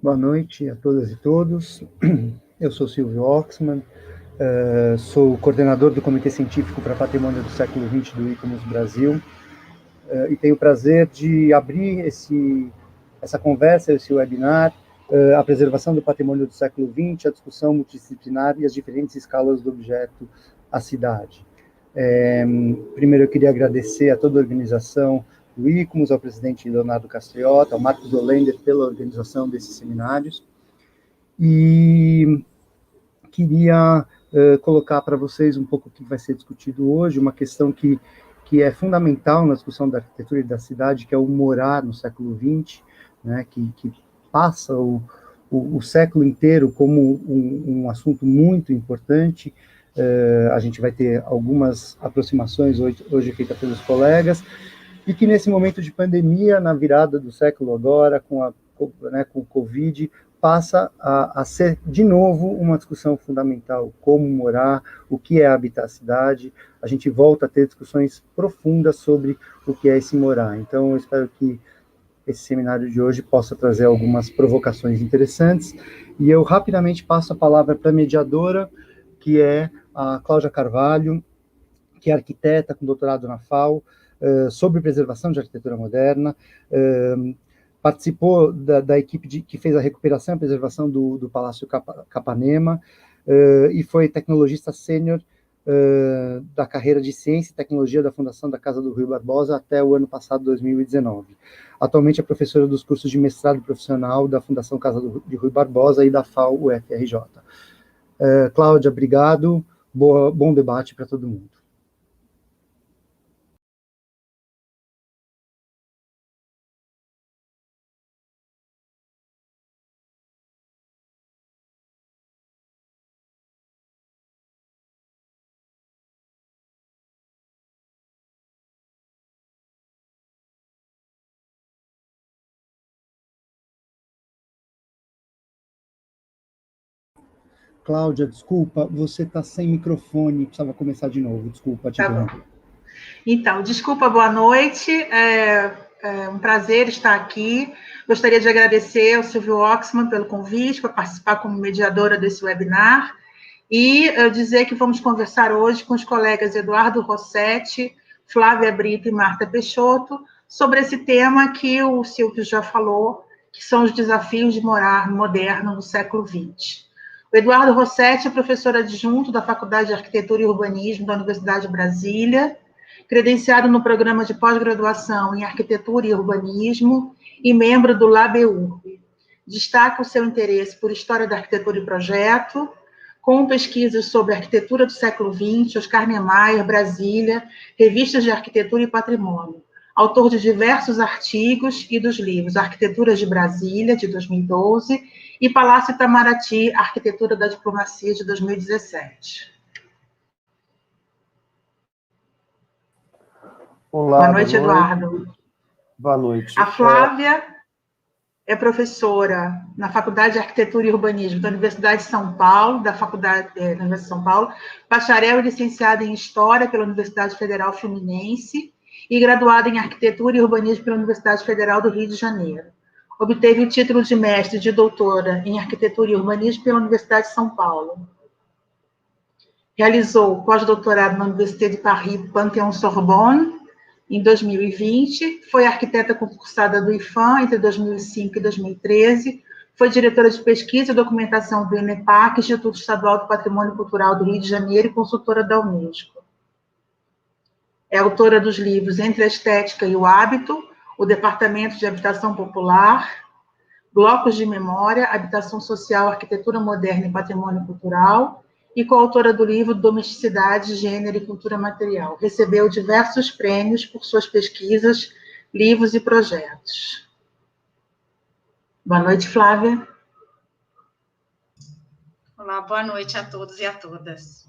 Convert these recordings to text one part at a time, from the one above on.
Boa noite a todas e todos. Eu sou Silvio Oxman, sou coordenador do Comitê Científico para Patrimônio do Século XX do ICOMOS Brasil, e tenho o prazer de abrir essa conversa, esse webinar, a preservação do patrimônio do século XX, a discussão multidisciplinar e as diferentes escalas do objeto, a cidade. Primeiro eu queria agradecer a toda a organização do ICOMOS, ao presidente Leonardo Castriota, ao Marcos Olender pela organização desses seminários, e queria colocar para vocês um pouco o que vai ser discutido hoje, uma questão que é fundamental na discussão da arquitetura e da cidade, que é o morar no século XX, né, que passa o século inteiro como um assunto muito importante. A gente vai ter algumas aproximações hoje feitas pelos colegas, e que nesse momento de pandemia, na virada do século agora, com o Covid, passa a ser, de novo, uma discussão fundamental, como morar, o que é habitar a cidade. A gente volta a ter discussões profundas sobre o que é esse morar. Então, eu espero que esse seminário de hoje possa trazer algumas provocações interessantes, e eu rapidamente passo a palavra para a mediadora, que é a Cláudia Carvalho, que é arquiteta com doutorado na FAO, sobre preservação de arquitetura moderna, participou da equipe que fez a recuperação e preservação do Palácio Capanema, e foi tecnologista sênior da carreira de Ciência e Tecnologia da Fundação da Casa do Rui Barbosa até o ano passado, 2019. Atualmente é professora dos cursos de mestrado profissional da Fundação Casa do Rui Barbosa e da FAO-UFRJ. Cláudia, obrigado, bom debate para todo mundo. Cláudia, desculpa, você está sem microfone, precisava começar de novo, desculpa te interromper. Então, desculpa, boa noite, é um prazer estar aqui. Gostaria de agradecer ao Silvio Oxman pelo convite para participar como mediadora desse webinar, e dizer que vamos conversar hoje com os colegas Eduardo Rossetti, Flávia Brito e Marta Peixoto sobre esse tema que o Silvio já falou, que são os desafios de morar moderno no século XX. O Eduardo Rossetti é professor adjunto da Faculdade de Arquitetura e Urbanismo da Universidade de Brasília, credenciado no programa de pós-graduação em Arquitetura e Urbanismo e membro do LabEURB. Destaca o seu interesse por História da Arquitetura e Projeto, com pesquisas sobre arquitetura do século XX, Oscar Niemeyer, Brasília, revistas de arquitetura e patrimônio. Autor de diversos artigos e dos livros Arquiteturas de Brasília, de 2012, e Palácio Itamaraty, Arquitetura da Diplomacia, de 2017. Olá, boa noite, Eduardo. Boa noite. A Flávia é professora na Faculdade de Arquitetura e Urbanismo da Universidade de São Paulo, da Universidade de São Paulo, bacharel e licenciada em História pela Universidade Federal Fluminense e graduada em Arquitetura e Urbanismo pela Universidade Federal do Rio de Janeiro. Obteve o título de mestre e de doutora em Arquitetura e Urbanismo pela Universidade de São Paulo. Realizou pós-doutorado na Université de Paris Panthéon-Sorbonne em 2020, foi arquiteta concursada do IFAM entre 2005 e 2013, foi diretora de pesquisa e documentação do INEPAC, Instituto Estadual do Patrimônio Cultural do Rio de Janeiro, e consultora da Unesco. É autora dos livros Entre a Estética e o Hábito, o Departamento de Habitação Popular, Blocos de Memória, Habitação Social, Arquitetura Moderna e Patrimônio Cultural, e coautora do livro Domesticidade, Gênero e Cultura Material. Recebeu diversos prêmios por suas pesquisas, livros e projetos. Boa noite, Flávia. Olá, boa noite a todos e a todas.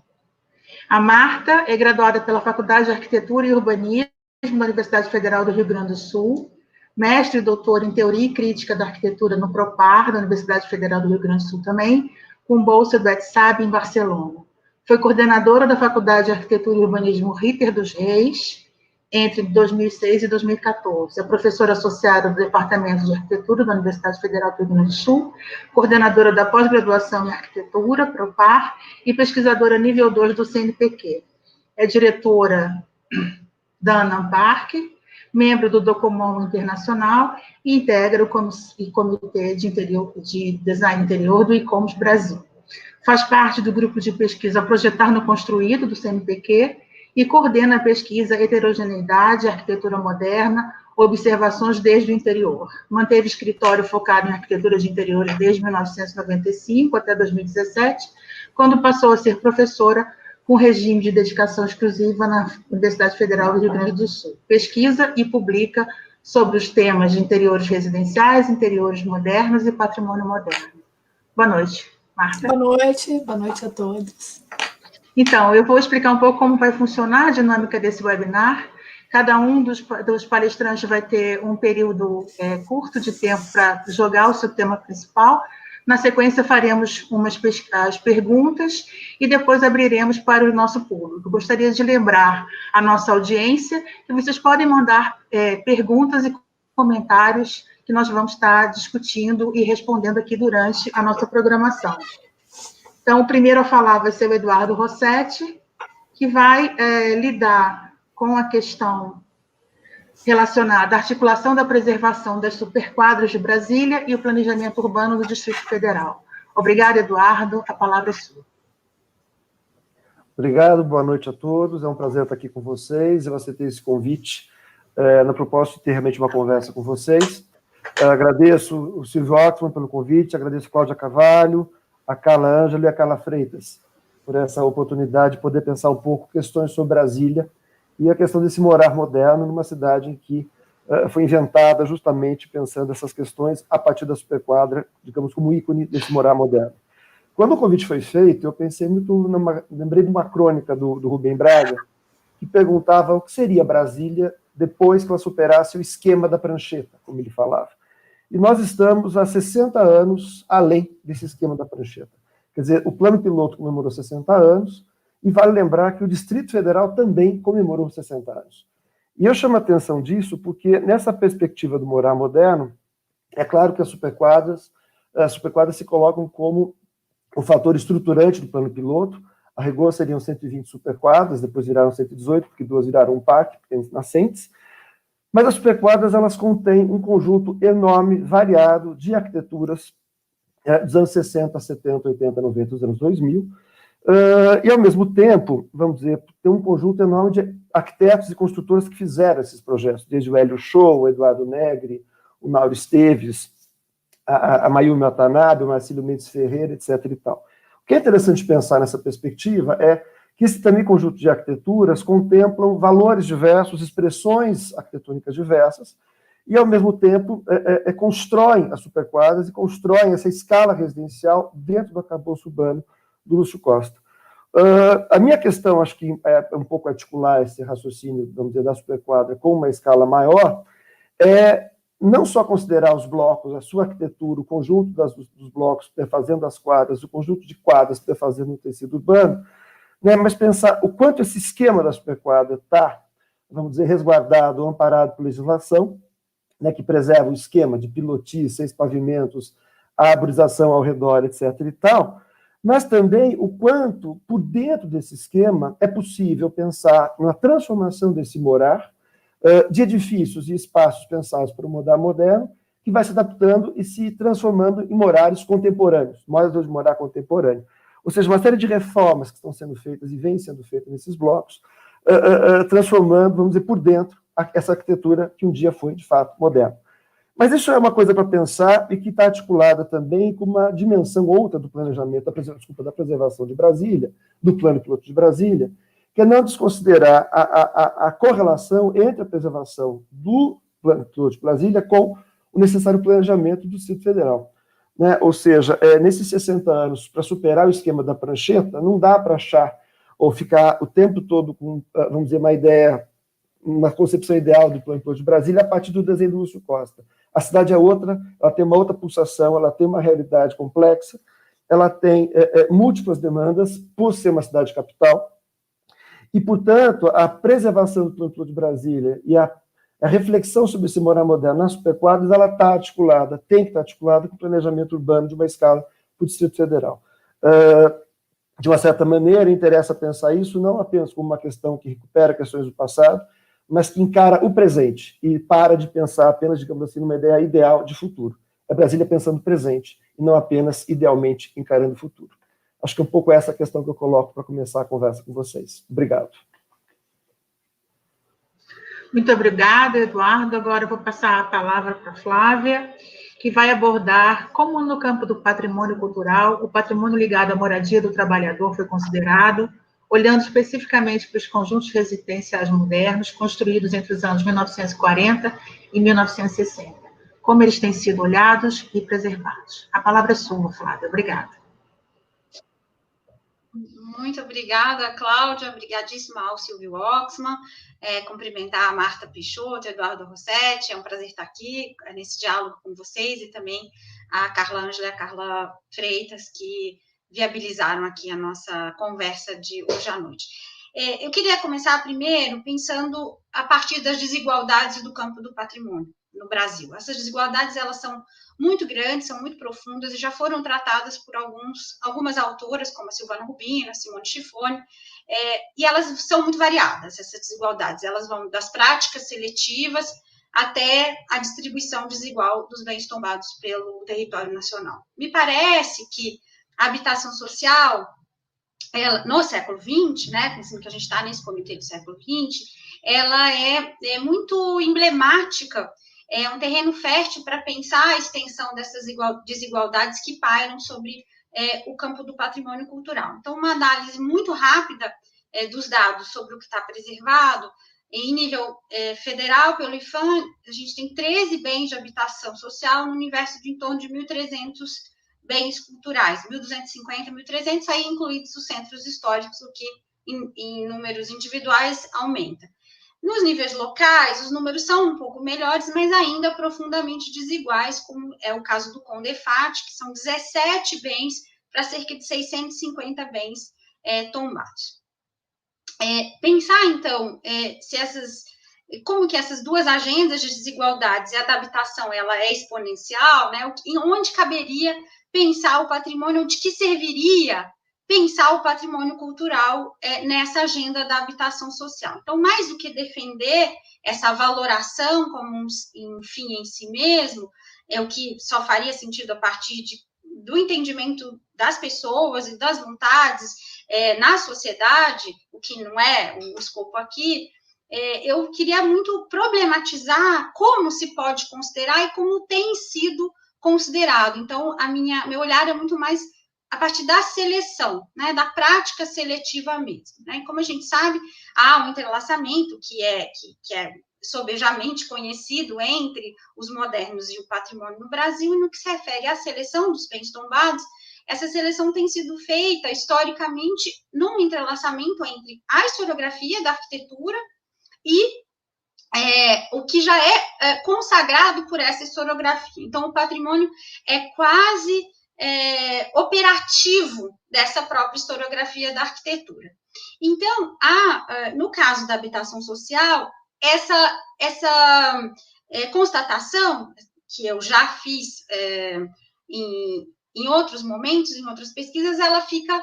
A Marta é graduada pela Faculdade de Arquitetura e Urbanismo da Universidade Federal do Rio Grande do Sul, mestre e doutora em Teoria e Crítica da Arquitetura no PROPAR, da Universidade Federal do Rio Grande do Sul também, com bolsa do ETSAB em Barcelona. Foi coordenadora da Faculdade de Arquitetura e Urbanismo Ritter dos Reis entre 2006 e 2014. É professora associada do Departamento de Arquitetura da Universidade Federal do Rio Grande do Sul, coordenadora da pós-graduação em Arquitetura, PROPAR, e pesquisadora nível 2 do CNPq. É diretora da ANAMPARC, membro do Docomon Internacional e integra o Comitê de Design Interior do ICOMOS Brasil. Faz parte do grupo de pesquisa Projetar no Construído, do CNPq, e coordena a pesquisa Heterogeneidade, Arquitetura Moderna, Observações desde o Interior. Manteve escritório focado em arquitetura de interiores desde 1995 até 2017, quando passou a ser professora com regime de dedicação exclusiva na Universidade Federal do Rio Grande do Sul. Pesquisa e publica sobre os temas de interiores residenciais, interiores modernos e patrimônio moderno. Boa noite, Marta. Boa noite a todos. Então, eu vou explicar um pouco como vai funcionar a dinâmica desse webinar. Cada um dos palestrantes vai ter um período curto de tempo para jogar o seu tema principal. Na sequência, faremos as perguntas e depois abriremos para o nosso público. Gostaria de lembrar a nossa audiência que vocês podem mandar perguntas e comentários que nós vamos estar discutindo e respondendo aqui durante a nossa programação. Então, o primeiro a falar vai ser o Eduardo Rossetti, que vai lidar com a questão relacionada à articulação da preservação das superquadras de Brasília e o planejamento urbano do Distrito Federal. Obrigada, Eduardo. A palavra é sua. Obrigado, boa noite a todos. É um prazer estar aqui com vocês. Eu aceitei esse convite na proposta de ter realmente uma conversa com vocês. Agradeço o Silvio Oxman pelo convite, agradeço a Cláudia Carvalho, a Carla Ângela e a Carla Freitas por essa oportunidade de poder pensar um pouco questões sobre Brasília e a questão desse morar moderno numa cidade em que foi inventada justamente pensando essas questões a partir da superquadra, digamos, como ícone desse morar moderno. Quando o convite foi feito, eu pensei muito, lembrei de uma crônica do Rubem Braga, que perguntava o que seria Brasília depois que ela superasse o esquema da prancheta, como ele falava. E nós estamos há 60 anos além desse esquema da prancheta. Quer dizer, o plano piloto comemorou 60 anos, e vale lembrar que o Distrito Federal também comemorou 60 anos. E eu chamo a atenção disso porque, nessa perspectiva do morar moderno, é claro que as superquadras se colocam como o fator estruturante do plano piloto. A rigor seriam 120 superquadras, depois viraram 118, porque 2 viraram um parque, nascentes. Mas as superquadras, elas contêm um conjunto enorme, variado, de arquiteturas dos anos 60, 70, 80, 90, dos anos 2000, e, ao mesmo tempo, vamos dizer, tem um conjunto enorme de arquitetos e construtores que fizeram esses projetos, desde o Hélio Show, o Eduardo Negri, o Mauro Esteves, a Mayumi Watanabe, o Marcílio Mendes Ferreira, etc. e tal. O que é interessante pensar nessa perspectiva é que esse também conjunto de arquiteturas contemplam valores diversos, expressões arquitetônicas diversas, e, ao mesmo tempo, constroem as superquadras e constroem essa escala residencial dentro do arcabouço urbano do Lúcio Costa. A minha questão, acho que é um pouco articular esse raciocínio, vamos dizer, da superquadra com uma escala maior, é não só considerar os blocos, a sua arquitetura, o conjunto dos blocos perfazendo as quadras, o conjunto de quadras perfazendo o tecido urbano, né, mas pensar o quanto esse esquema da superquadra está, vamos dizer, resguardado, amparado por legislação, né, que preserva o esquema de pilotis, 6 pavimentos, a arborização ao redor, etc. e tal, mas também o quanto, por dentro desse esquema, é possível pensar na transformação desse morar, de edifícios e espaços pensados para o morar moderno, que vai se adaptando e se transformando em morares contemporâneos, modos de morar contemporâneo. Ou seja, uma série de reformas que estão sendo feitas e vêm sendo feitas nesses blocos, transformando, vamos dizer, por dentro, essa arquitetura que um dia foi, de fato, moderna. Mas isso é uma coisa para pensar e que está articulada também com uma dimensão outra do planejamento, da preservação de Brasília, do plano piloto de Brasília, que é não desconsiderar a correlação entre a preservação do plano piloto de Brasília com o necessário planejamento do Distrito Federal. Né? Ou seja, nesses 60 anos, para superar o esquema da prancheta, não dá para achar ou ficar o tempo todo com, vamos dizer, uma ideia, uma concepção ideal do plano piloto de Brasília a partir do desenho do Lúcio Costa. A cidade é outra, ela tem uma outra pulsação, ela tem uma realidade complexa, ela tem múltiplas demandas, por ser uma cidade capital, E, portanto, a preservação do Plano de Brasília e a reflexão sobre esse morar moderno nas superquadras, ela está articulada, tem que estar articulada com o planejamento urbano de uma escala para o Distrito Federal. De uma certa maneira, interessa pensar isso não apenas como uma questão que recupera questões do passado, mas que encara o presente e para de pensar apenas, digamos assim, numa ideia ideal de futuro. É Brasília pensando no presente e não apenas idealmente encarando o futuro. Acho que é um pouco essa questão que eu coloco para começar a conversa com vocês. Obrigado. Muito obrigada, Eduardo. Agora eu vou passar a palavra para a Flávia, que vai abordar como no campo do patrimônio cultural, o patrimônio ligado à moradia do trabalhador foi considerado, olhando especificamente para os conjuntos residenciais modernos construídos entre os anos 1940 e 1960, como eles têm sido olhados e preservados. A palavra é sua, Flávia. Obrigada. Muito obrigada, Cláudia. Obrigadíssima ao Silvio Oxman. Cumprimentar a Marta Peixoto, Eduardo Rossetti. É um prazer estar aqui nesse diálogo com vocês e também a Carla Ângela e a Carla Freitas, que viabilizaram aqui a nossa conversa de hoje à noite. Eu queria começar primeiro pensando a partir das desigualdades do campo do patrimônio no Brasil. Essas desigualdades, elas são muito grandes, são muito profundas e já foram tratadas por algumas autoras, como a Silvana Rubino, a Simone Schifone, e elas são muito variadas, essas desigualdades. Elas vão das práticas seletivas até a distribuição desigual dos bens tombados pelo território nacional. Me parece que a habitação social, no século XX, né, pensando que a gente está nesse comitê do século XX, ela é muito emblemática, é um terreno fértil para pensar a extensão dessas desigualdades que pairam sobre o campo do patrimônio cultural. Então, uma análise muito rápida dos dados sobre o que está preservado, em nível federal, pelo IPHAN, a gente tem 13 bens de habitação social no universo de em torno de 1.300 bens culturais, 1.250, 1.300, aí incluídos os centros históricos, o que em números individuais aumenta. Nos níveis locais, os números são um pouco melhores, mas ainda profundamente desiguais, como é o caso do Condefat, que são 17 bens para cerca de 650 bens tombados. Pensar, então, como que essas duas agendas de desigualdades e a da habitação, ela é exponencial, né? Onde caberia pensar o patrimônio, de que serviria pensar o patrimônio cultural nessa agenda da habitação social. Então, mais do que defender essa valoração como um fim em si mesmo, o que só faria sentido a partir do entendimento das pessoas e das vontades na sociedade, o que não é o escopo aqui, eu queria muito problematizar como se pode considerar e como tem sido considerado. Então, meu olhar é muito mais a partir da seleção, né, da prática seletiva mesmo. Né? E como a gente sabe, há um entrelaçamento que é sobejamente conhecido entre os modernos e o patrimônio no Brasil, e no que se refere à seleção dos bens tombados, essa seleção tem sido feita, historicamente, num entrelaçamento entre a historiografia da arquitetura e o que já é consagrado por essa historiografia. Então, o patrimônio é quase operativo dessa própria historiografia da arquitetura. Então, no caso da habitação social, essa constatação, que eu já fiz em outros momentos, em outras pesquisas, ela fica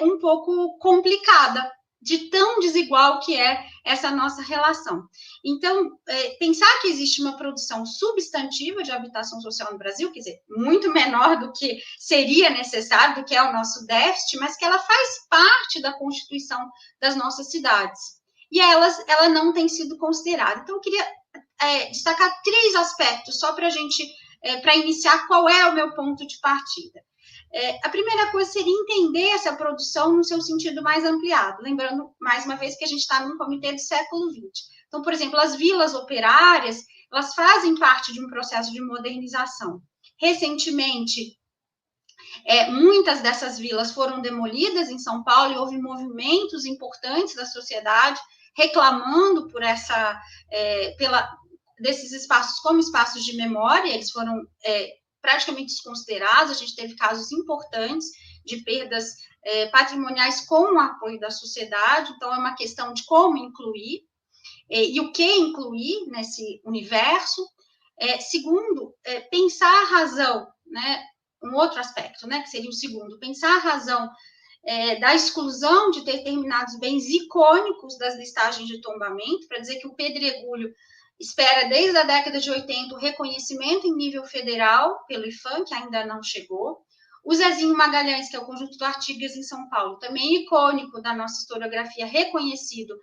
um pouco complicada, de tão desigual que é essa nossa relação. Então, pensar que existe uma produção substantiva de habitação social no Brasil, quer dizer, muito menor do que seria necessário, do que é o nosso déficit, mas que ela faz parte da constituição das nossas cidades. E ela não tem sido considerada. Então, eu queria destacar 3 aspectos, só para a gente, para iniciar, qual é o meu ponto de partida. A primeira coisa seria entender essa produção no seu sentido mais ampliado, lembrando, mais uma vez, que a gente está num comitê do século XX. Então, por exemplo, as vilas operárias, elas fazem parte de um processo de modernização. Recentemente, muitas dessas vilas foram demolidas em São Paulo e houve movimentos importantes da sociedade reclamando por desses espaços como espaços de memória, eles foram praticamente desconsiderados. A gente teve casos importantes de perdas patrimoniais com o apoio da sociedade, então é uma questão de como incluir e o que incluir nesse universo. Segundo, pensar a razão, né, um outro aspecto, né, que seria o segundo, pensar a razão da exclusão de determinados bens icônicos das listagens de tombamento, para dizer que o pedregulho espera desde a década de 80 o reconhecimento em nível federal pelo IPHAN, que ainda não chegou. O Zezinho Magalhães, que é o conjunto do Artigas em São Paulo, também icônico da nossa historiografia, reconhecido,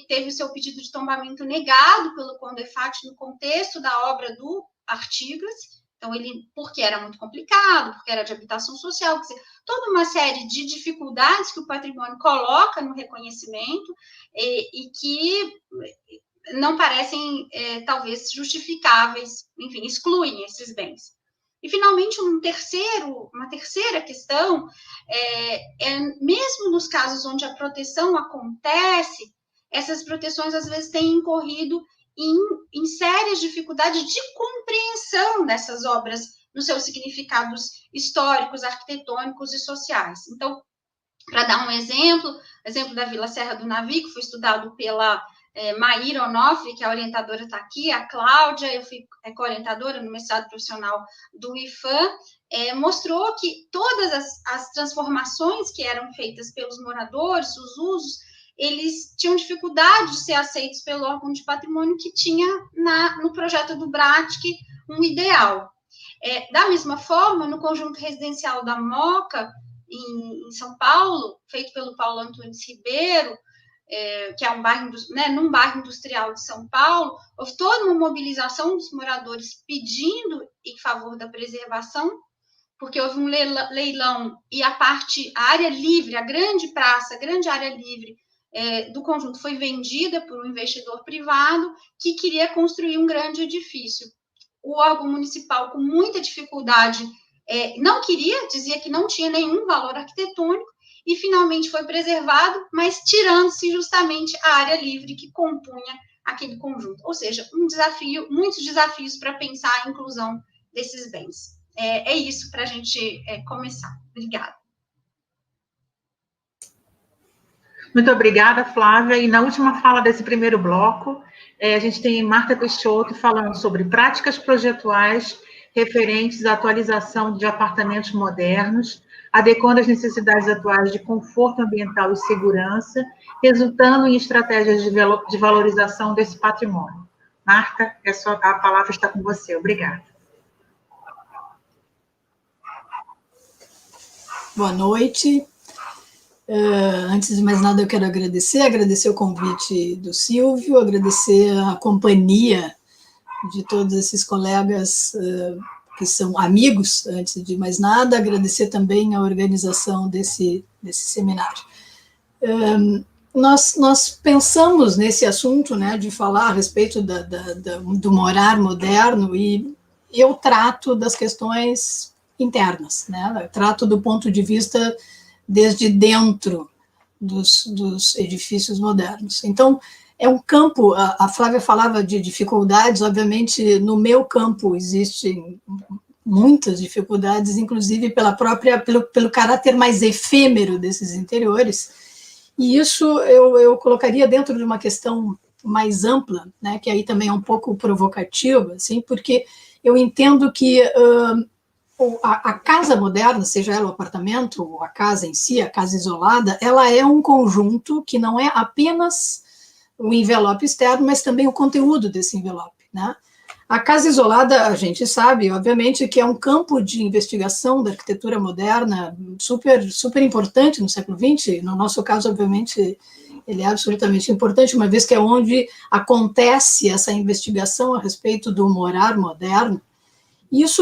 teve o seu pedido de tombamento negado pelo CONDEFAT no contexto da obra do Artigas. Então, porque era muito complicado, porque era de habitação social, toda uma série de dificuldades que o patrimônio coloca no reconhecimento e que não parecem, talvez, justificáveis, enfim, excluem esses bens. E, finalmente, uma terceira questão mesmo nos casos onde a proteção acontece, essas proteções, às vezes, têm incorrido em sérias dificuldades de compreensão dessas obras nos seus significados históricos, arquitetônicos e sociais. Então, para dar um exemplo da Vila Serra do Navi, que foi estudado pela Maíra Onofre, que a orientadora está aqui, a Cláudia, eu fui co-orientadora no mestrado profissional do IPHAN, mostrou que todas as transformações que eram feitas pelos moradores, os usos, eles tinham dificuldade de ser aceitos pelo órgão de patrimônio que tinha no projeto do BRATIC um ideal. Da mesma forma, no conjunto residencial da Moca, em São Paulo, feito pelo Paulo Antunes Ribeiro, que é num bairro industrial de São Paulo, houve toda uma mobilização dos moradores pedindo em favor da preservação, porque houve um leilão e a área livre, a grande praça, a grande área livre do conjunto foi vendida por um investidor privado que queria construir um grande edifício. O órgão municipal, com muita dificuldade, não queria, dizia que não tinha nenhum valor arquitetônico, e finalmente foi preservado, mas tirando-se justamente a área livre que compunha aquele conjunto. Ou seja, muitos desafios para pensar a inclusão desses bens. É isso para a gente começar. Obrigada. Muito obrigada, Flávia. E na última fala desse primeiro bloco, a gente tem Marta Peixoto falando sobre práticas projetuais referentes à atualização de apartamentos modernos, adequando as necessidades atuais de conforto ambiental e segurança, resultando em estratégias de valorização desse patrimônio. Marta, a palavra está com você. Obrigada. Boa noite. Antes de mais nada, eu quero agradecer o convite do Silvio, agradecer a companhia de todos esses colegas que são amigos, antes de mais nada, agradecer também a organização desse seminário. Nós pensamos nesse assunto, né, de falar a respeito do morar moderno, e eu trato das questões internas, né, eu trato do ponto de vista desde dentro dos edifícios modernos. Então, é um campo, a Flávia falava de dificuldades, obviamente, no meu campo existem muitas dificuldades, inclusive pelo caráter mais efêmero desses interiores, e isso eu colocaria dentro de uma questão mais ampla, né, que aí também é um pouco provocativa, assim, porque eu entendo que a casa moderna, seja ela o apartamento, ou a casa em si, a casa isolada, ela é um conjunto que não é apenas o envelope externo, mas também o conteúdo desse envelope, né? A casa isolada, a gente sabe, obviamente, que é um campo de investigação da arquitetura moderna super importante no século XX. No nosso caso, obviamente, ele é absolutamente importante, uma vez que é onde acontece essa investigação a respeito do morar moderno. Isso,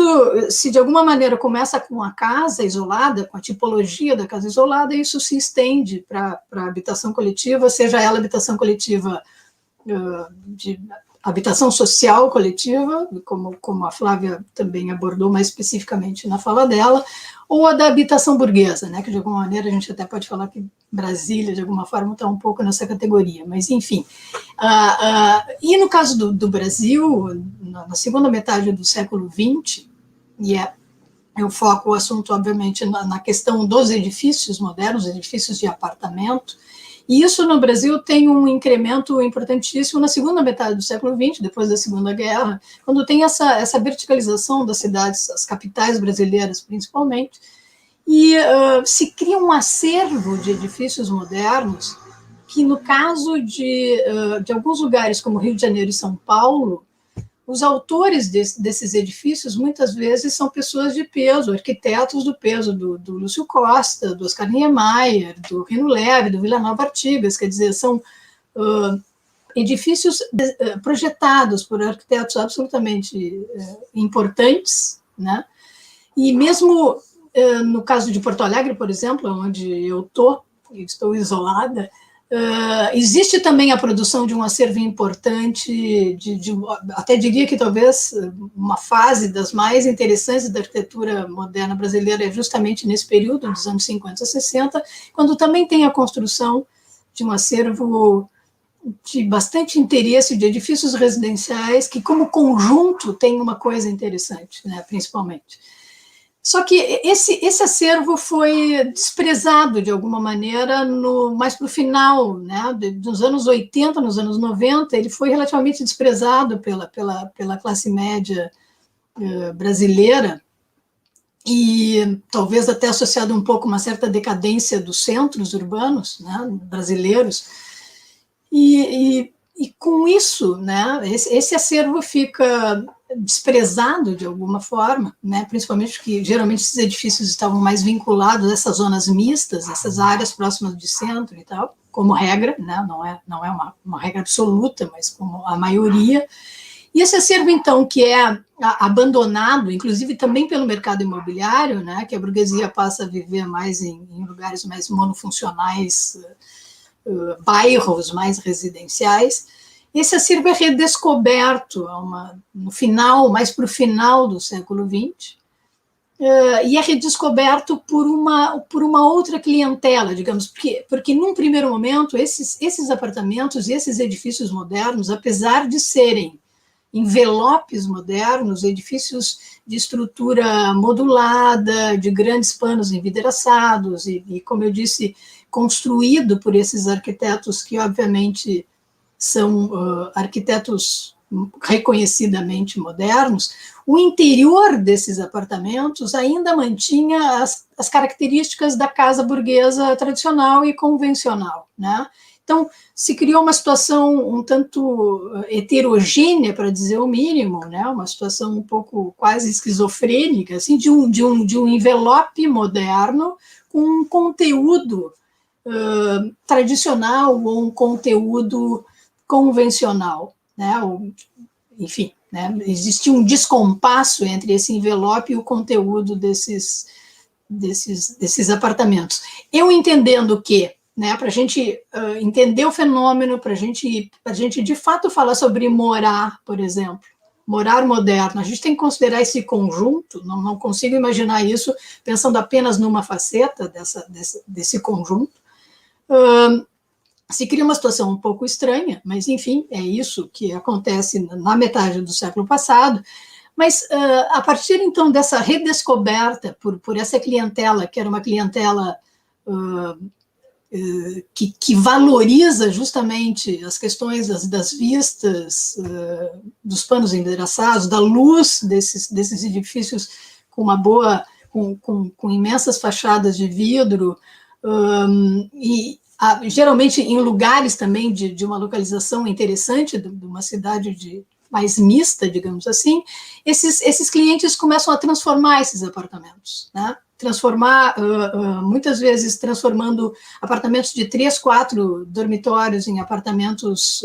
se de alguma maneira começa com a casa isolada, com a tipologia da casa isolada, isso se estende para a habitação coletiva, seja ela habitação coletiva de habitação social coletiva, como a Flávia também abordou mais especificamente na fala dela, ou a da habitação burguesa, né, que de alguma maneira a gente até pode falar que Brasília, de alguma forma, está um pouco nessa categoria, mas enfim. E no caso do Brasil, na segunda metade do século XX, eu foco o assunto, obviamente, na questão dos edifícios modernos, edifícios de apartamento, e isso no Brasil tem um incremento importantíssimo na segunda metade do século XX, depois da Segunda Guerra, quando tem essa verticalização das cidades, as capitais brasileiras principalmente, e se cria um acervo de edifícios modernos que, no caso de alguns lugares como Rio de Janeiro e São Paulo, os autores desses edifícios, muitas vezes, são pessoas de peso, arquitetos do peso do Lúcio Costa, do Oscar Niemeyer, do Rino Leve, do Vila Nova Artigas, quer dizer, são edifícios projetados por arquitetos absolutamente importantes, né? E mesmo no caso de Porto Alegre, por exemplo, onde eu estou isolada, existe também a produção de um acervo importante, até diria que talvez uma fase das mais interessantes da arquitetura moderna brasileira é justamente nesse período, dos anos 50 60, quando também tem a construção de um acervo de bastante interesse de edifícios residenciais, que como conjunto tem uma coisa interessante, né, principalmente. Só que esse acervo foi desprezado, de alguma maneira, mais para o final, né, dos anos 80, nos anos 90, ele foi relativamente desprezado pela classe média brasileira, e talvez até associado um pouco a uma certa decadência dos centros urbanos, né, brasileiros, e com isso, né, esse acervo fica desprezado de alguma forma, né, principalmente porque geralmente esses edifícios estavam mais vinculados a essas zonas mistas, essas áreas próximas de centro e tal, como regra, né, não é uma regra absoluta, mas como a maioria. E esse acervo, então, que é abandonado, inclusive também pelo mercado imobiliário, né, que a burguesia passa a viver mais em lugares mais monofuncionais, bairros mais residenciais. Esse acervo é redescoberto no final, mais para o final do século XX, e é redescoberto por uma outra clientela, digamos, porque num primeiro momento esses apartamentos e esses edifícios modernos, apesar de serem envelopes modernos, edifícios de estrutura modulada, de grandes panos envidraçados, e como eu disse, construído por esses arquitetos que, obviamente, são arquitetos reconhecidamente modernos, o interior desses apartamentos ainda mantinha as características da casa burguesa tradicional e convencional, né? Então, se criou uma situação um tanto heterogênea, para dizer o mínimo, né? Uma situação um pouco quase esquizofrênica, assim, de um envelope moderno com um conteúdo tradicional ou um conteúdo convencional, né? Enfim, né? Existia um descompasso entre esse envelope e o conteúdo desses apartamentos. Eu entendendo que, né, para a gente entender o fenômeno, para a gente de fato falar sobre morar, por exemplo, morar moderno, a gente tem que considerar esse conjunto, não consigo imaginar isso pensando apenas numa faceta desse conjunto. Se cria uma situação um pouco estranha, mas, enfim, é isso que acontece na metade do século passado. Mas, a partir, então, dessa redescoberta por essa clientela, que era uma clientela que valoriza justamente as questões das vistas, dos panos envidraçados, da luz desses edifícios com com imensas fachadas de vidro, geralmente em lugares também de uma localização interessante, de uma cidade mais mista, digamos assim, esses clientes começam a transformar esses apartamentos, né? Muitas vezes transformando apartamentos de 3, 4 dormitórios em apartamentos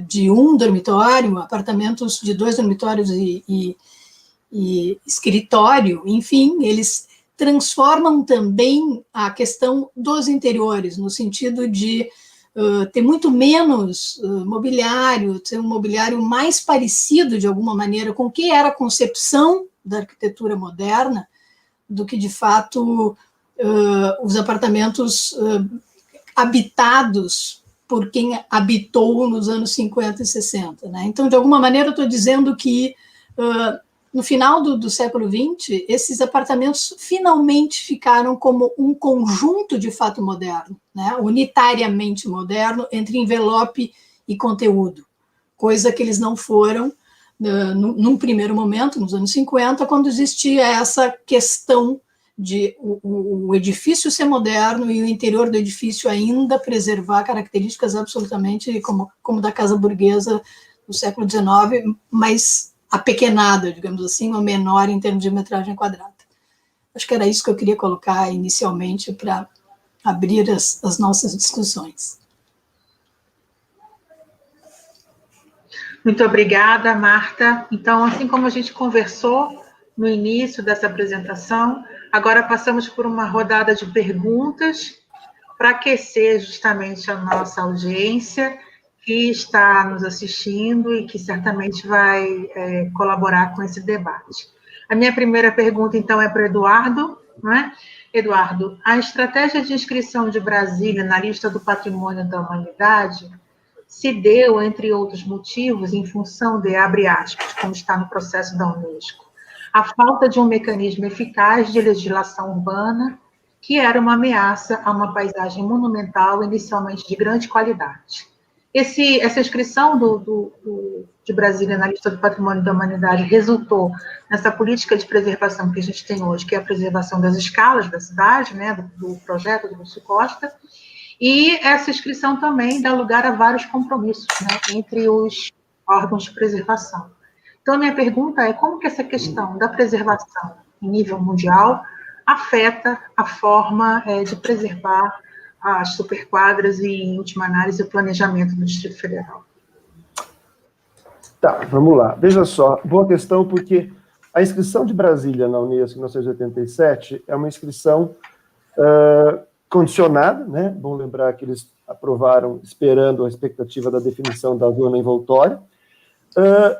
de 1 dormitório, apartamentos de 2 dormitórios e escritório, enfim, eles transformam também a questão dos interiores, no sentido de ter muito menos mobiliário, ter um mobiliário mais parecido, de alguma maneira, com o que era a concepção da arquitetura moderna, do que, de fato, os apartamentos habitados por quem habitou nos anos 50 e 60. Né? Então, de alguma maneira, eu estou dizendo que no final do século XX, esses apartamentos finalmente ficaram como um conjunto de fato moderno, né? Unitariamente moderno, entre envelope e conteúdo, coisa que eles não foram num primeiro momento, nos anos 50, quando existia essa questão de o edifício ser moderno e o interior do edifício ainda preservar características absolutamente como da casa burguesa do século XIX, mas apequenada, digamos assim, ou menor em termos de metragem quadrada. Acho que era isso que eu queria colocar inicialmente para abrir as nossas discussões. Muito obrigada, Marta. Então, assim como a gente conversou no início dessa apresentação, agora passamos por uma rodada de perguntas para aquecer justamente a nossa audiência que está nos assistindo e que certamente vai colaborar com esse debate. A minha primeira pergunta, então, é para o Eduardo, não é? Eduardo, a estratégia de inscrição de Brasília na lista do Patrimônio da Humanidade se deu, entre outros motivos, em função de, abre aspas, como está no processo da Unesco, a falta de um mecanismo eficaz de legislação urbana que era uma ameaça a uma paisagem monumental, inicialmente de grande qualidade. Essa inscrição de Brasília na lista do Patrimônio da Humanidade resultou nessa política de preservação que a gente tem hoje, que é a preservação das escalas da cidade, né, do projeto do Lúcio Costa, e essa inscrição também dá lugar a vários compromissos, né, entre os órgãos de preservação. Então, a minha pergunta é como que essa questão da preservação em nível mundial afeta a forma de preservar as superquadras e, em última análise, o planejamento do Distrito Federal? Tá, vamos lá. Veja só, boa questão, porque a inscrição de Brasília na Unesco em 1987 é uma inscrição condicionada, né? Bom lembrar que eles aprovaram esperando a expectativa da definição da zona envoltória,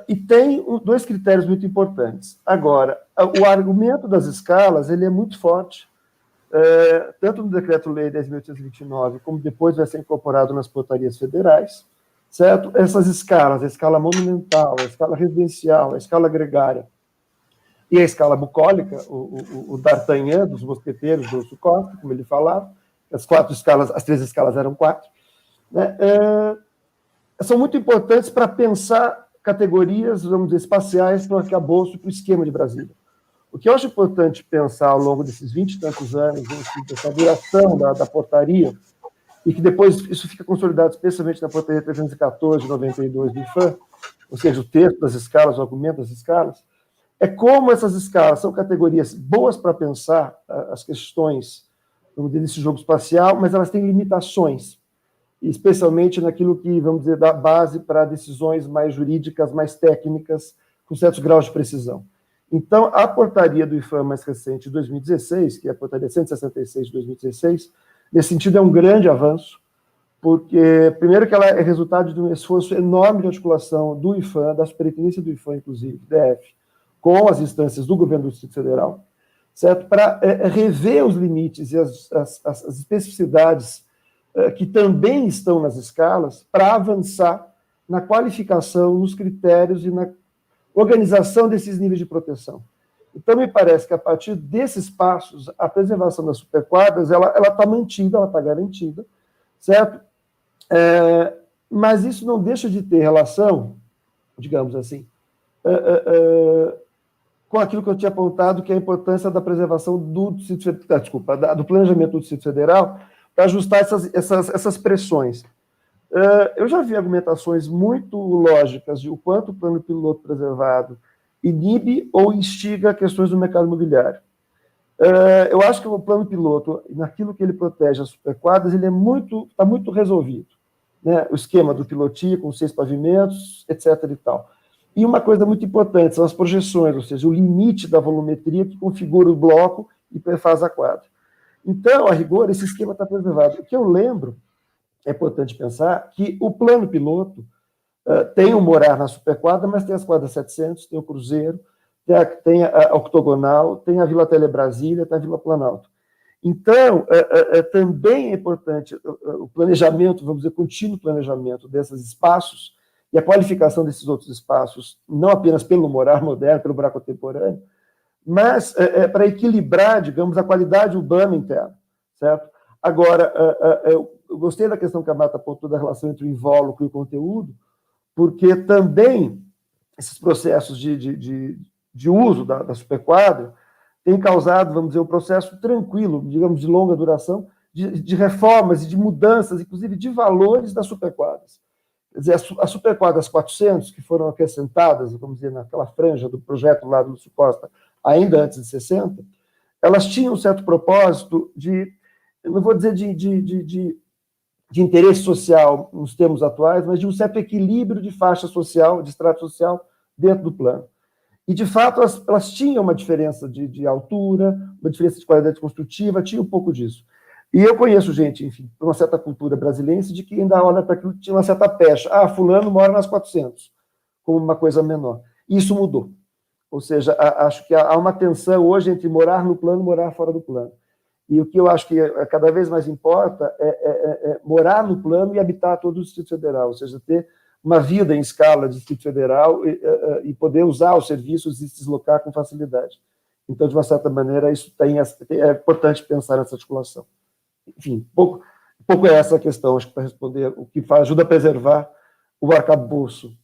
e tem dois critérios muito importantes. Agora, o argumento das escalas ele é muito forte, tanto no Decreto-Lei 10.829, como depois vai ser incorporado nas portarias federais, certo? Essas escalas, a escala monumental, a escala residencial, a escala gregária e a escala bucólica, o D'Artagnan dos mosqueteiros do Lúcio Costa, como ele falava, as três escalas eram 4, né? São muito importantes para pensar categorias, vamos dizer, espaciais para o arcabouço, para o esquema de Brasília. O que eu acho importante pensar ao longo desses 20 e tantos anos, dessa duração da portaria, e que depois isso fica consolidado especialmente na portaria 314 de 92 do IFAM, ou seja, o texto das escalas, o argumento das escalas, é como essas escalas são categorias boas para pensar as questões, vamos dizer, desse jogo espacial, mas elas têm limitações, especialmente naquilo que, vamos dizer, dá base para decisões mais jurídicas, mais técnicas, com certos graus de precisão. Então, a portaria do IFAM mais recente, de 2016, que é a portaria 166 de 2016, nesse sentido é um grande avanço, porque, primeiro, que ela é resultado de um esforço enorme de articulação do IFAM, da superintendência do IFAM, inclusive, DF, com as instâncias do governo do Distrito Federal, certo? Para rever os limites e as especificidades que também estão nas escalas, para avançar na qualificação, nos critérios e na organização desses níveis de proteção. Então, me parece que, a partir desses passos, a preservação das superquadras, ela está mantida, ela está garantida, certo? Mas isso não deixa de ter relação, digamos assim, com aquilo que eu tinha apontado, que é a importância da preservação do planejamento do Distrito Federal, para ajustar essas pressões. Eu já vi argumentações muito lógicas de o quanto o plano piloto preservado inibe ou instiga questões do mercado imobiliário. Eu acho que o plano piloto, naquilo que ele protege as superquadras, ele está muito resolvido, né? O esquema do pilotia com 6 pavimentos, etc. e tal. E uma coisa muito importante são as projeções, ou seja, o limite da volumetria que configura o bloco e perfaz a quadra. Então, a rigor, esse esquema está preservado. O que eu lembro, é importante pensar, que o plano piloto tem o morar na superquadra, mas tem as quadras 700, tem o Cruzeiro, tem a Octogonal, tem a Vila Telebrasília, tem a Vila Planalto. Então, também é importante o planejamento, vamos dizer, contínuo planejamento desses espaços e a qualificação desses outros espaços, não apenas pelo morar moderno, pelo morar contemporâneo, mas para equilibrar, digamos, a qualidade urbana interna, certo? Agora, eu gostei da questão que a Marta apontou da relação entre o invólucro e o conteúdo, porque também esses processos de uso da superquadra têm causado, vamos dizer, um processo tranquilo, digamos, de longa duração, de reformas e de mudanças, inclusive de valores das superquadras. Quer dizer, as superquadras 400, que foram acrescentadas, vamos dizer, naquela franja do projeto lá do Lúcio Costa, ainda antes de 60, elas tinham um certo propósito eu não vou dizer de interesse social nos termos atuais, mas de um certo equilíbrio de faixa social, de estrato social dentro do plano. E, de fato, elas tinham uma diferença de altura, uma diferença de qualidade construtiva, tinha um pouco disso. E eu conheço gente, enfim, uma certa cultura brasileira, de que ainda olha para aquilo que tinha uma certa pecha. Fulano mora nas 400, como uma coisa menor. Isso mudou. Ou seja, acho que há uma tensão hoje entre morar no plano e morar fora do plano. E o que eu acho que cada vez mais importa é morar no plano e habitar todo o Distrito Federal, ou seja, ter uma vida em escala de Distrito Federal e poder usar os serviços e se deslocar com facilidade. Então, de uma certa maneira, isso é importante pensar nessa articulação. Enfim, pouco é essa a questão, acho que para responder o que ajuda a preservar o arcabouço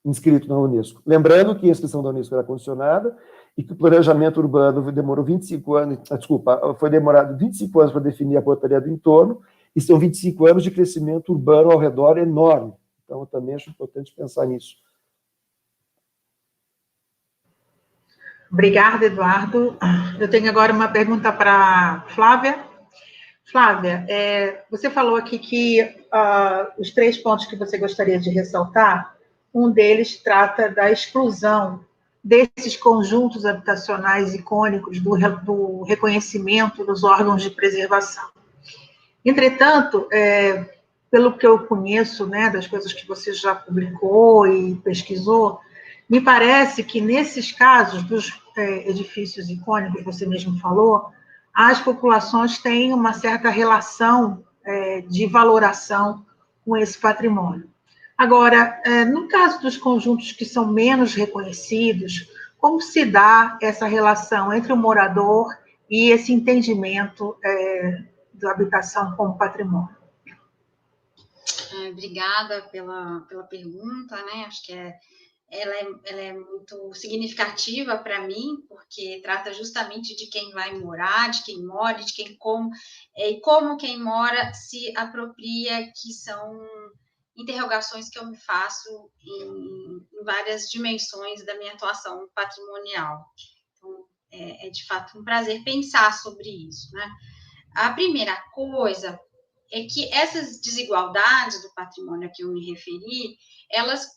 inscrito na Unesco. Lembrando que a inscrição da Unesco era condicionada e que o planejamento urbano demorou 25 anos, foi demorado 25 anos para definir a portaria do entorno, e são 25 anos de crescimento urbano ao redor enorme. Então, eu também acho importante pensar nisso. Obrigada, Eduardo. Eu tenho agora uma pergunta para Flávia. Flávia, você falou aqui que os 3 pontos que você gostaria de ressaltar, um deles trata da exclusão desses conjuntos habitacionais icônicos do reconhecimento dos órgãos de preservação. Entretanto, pelo que eu conheço, né, das coisas que você já publicou e pesquisou, me parece que nesses casos dos edifícios icônicos, você mesmo falou, as populações têm uma certa relação de valoração com esse patrimônio. Agora, no caso dos conjuntos que são menos reconhecidos, como se dá essa relação entre o morador e esse entendimento da habitação como patrimônio? Obrigada pela pergunta, né? Acho que ela é muito significativa para mim, porque trata justamente de quem vai morar, de quem mora, e como quem mora se apropria, que são interrogações que eu me faço em várias dimensões da minha atuação patrimonial. Então, é de fato um prazer pensar sobre isso, né? A primeira coisa é que essas desigualdades do patrimônio a que eu me referi, elas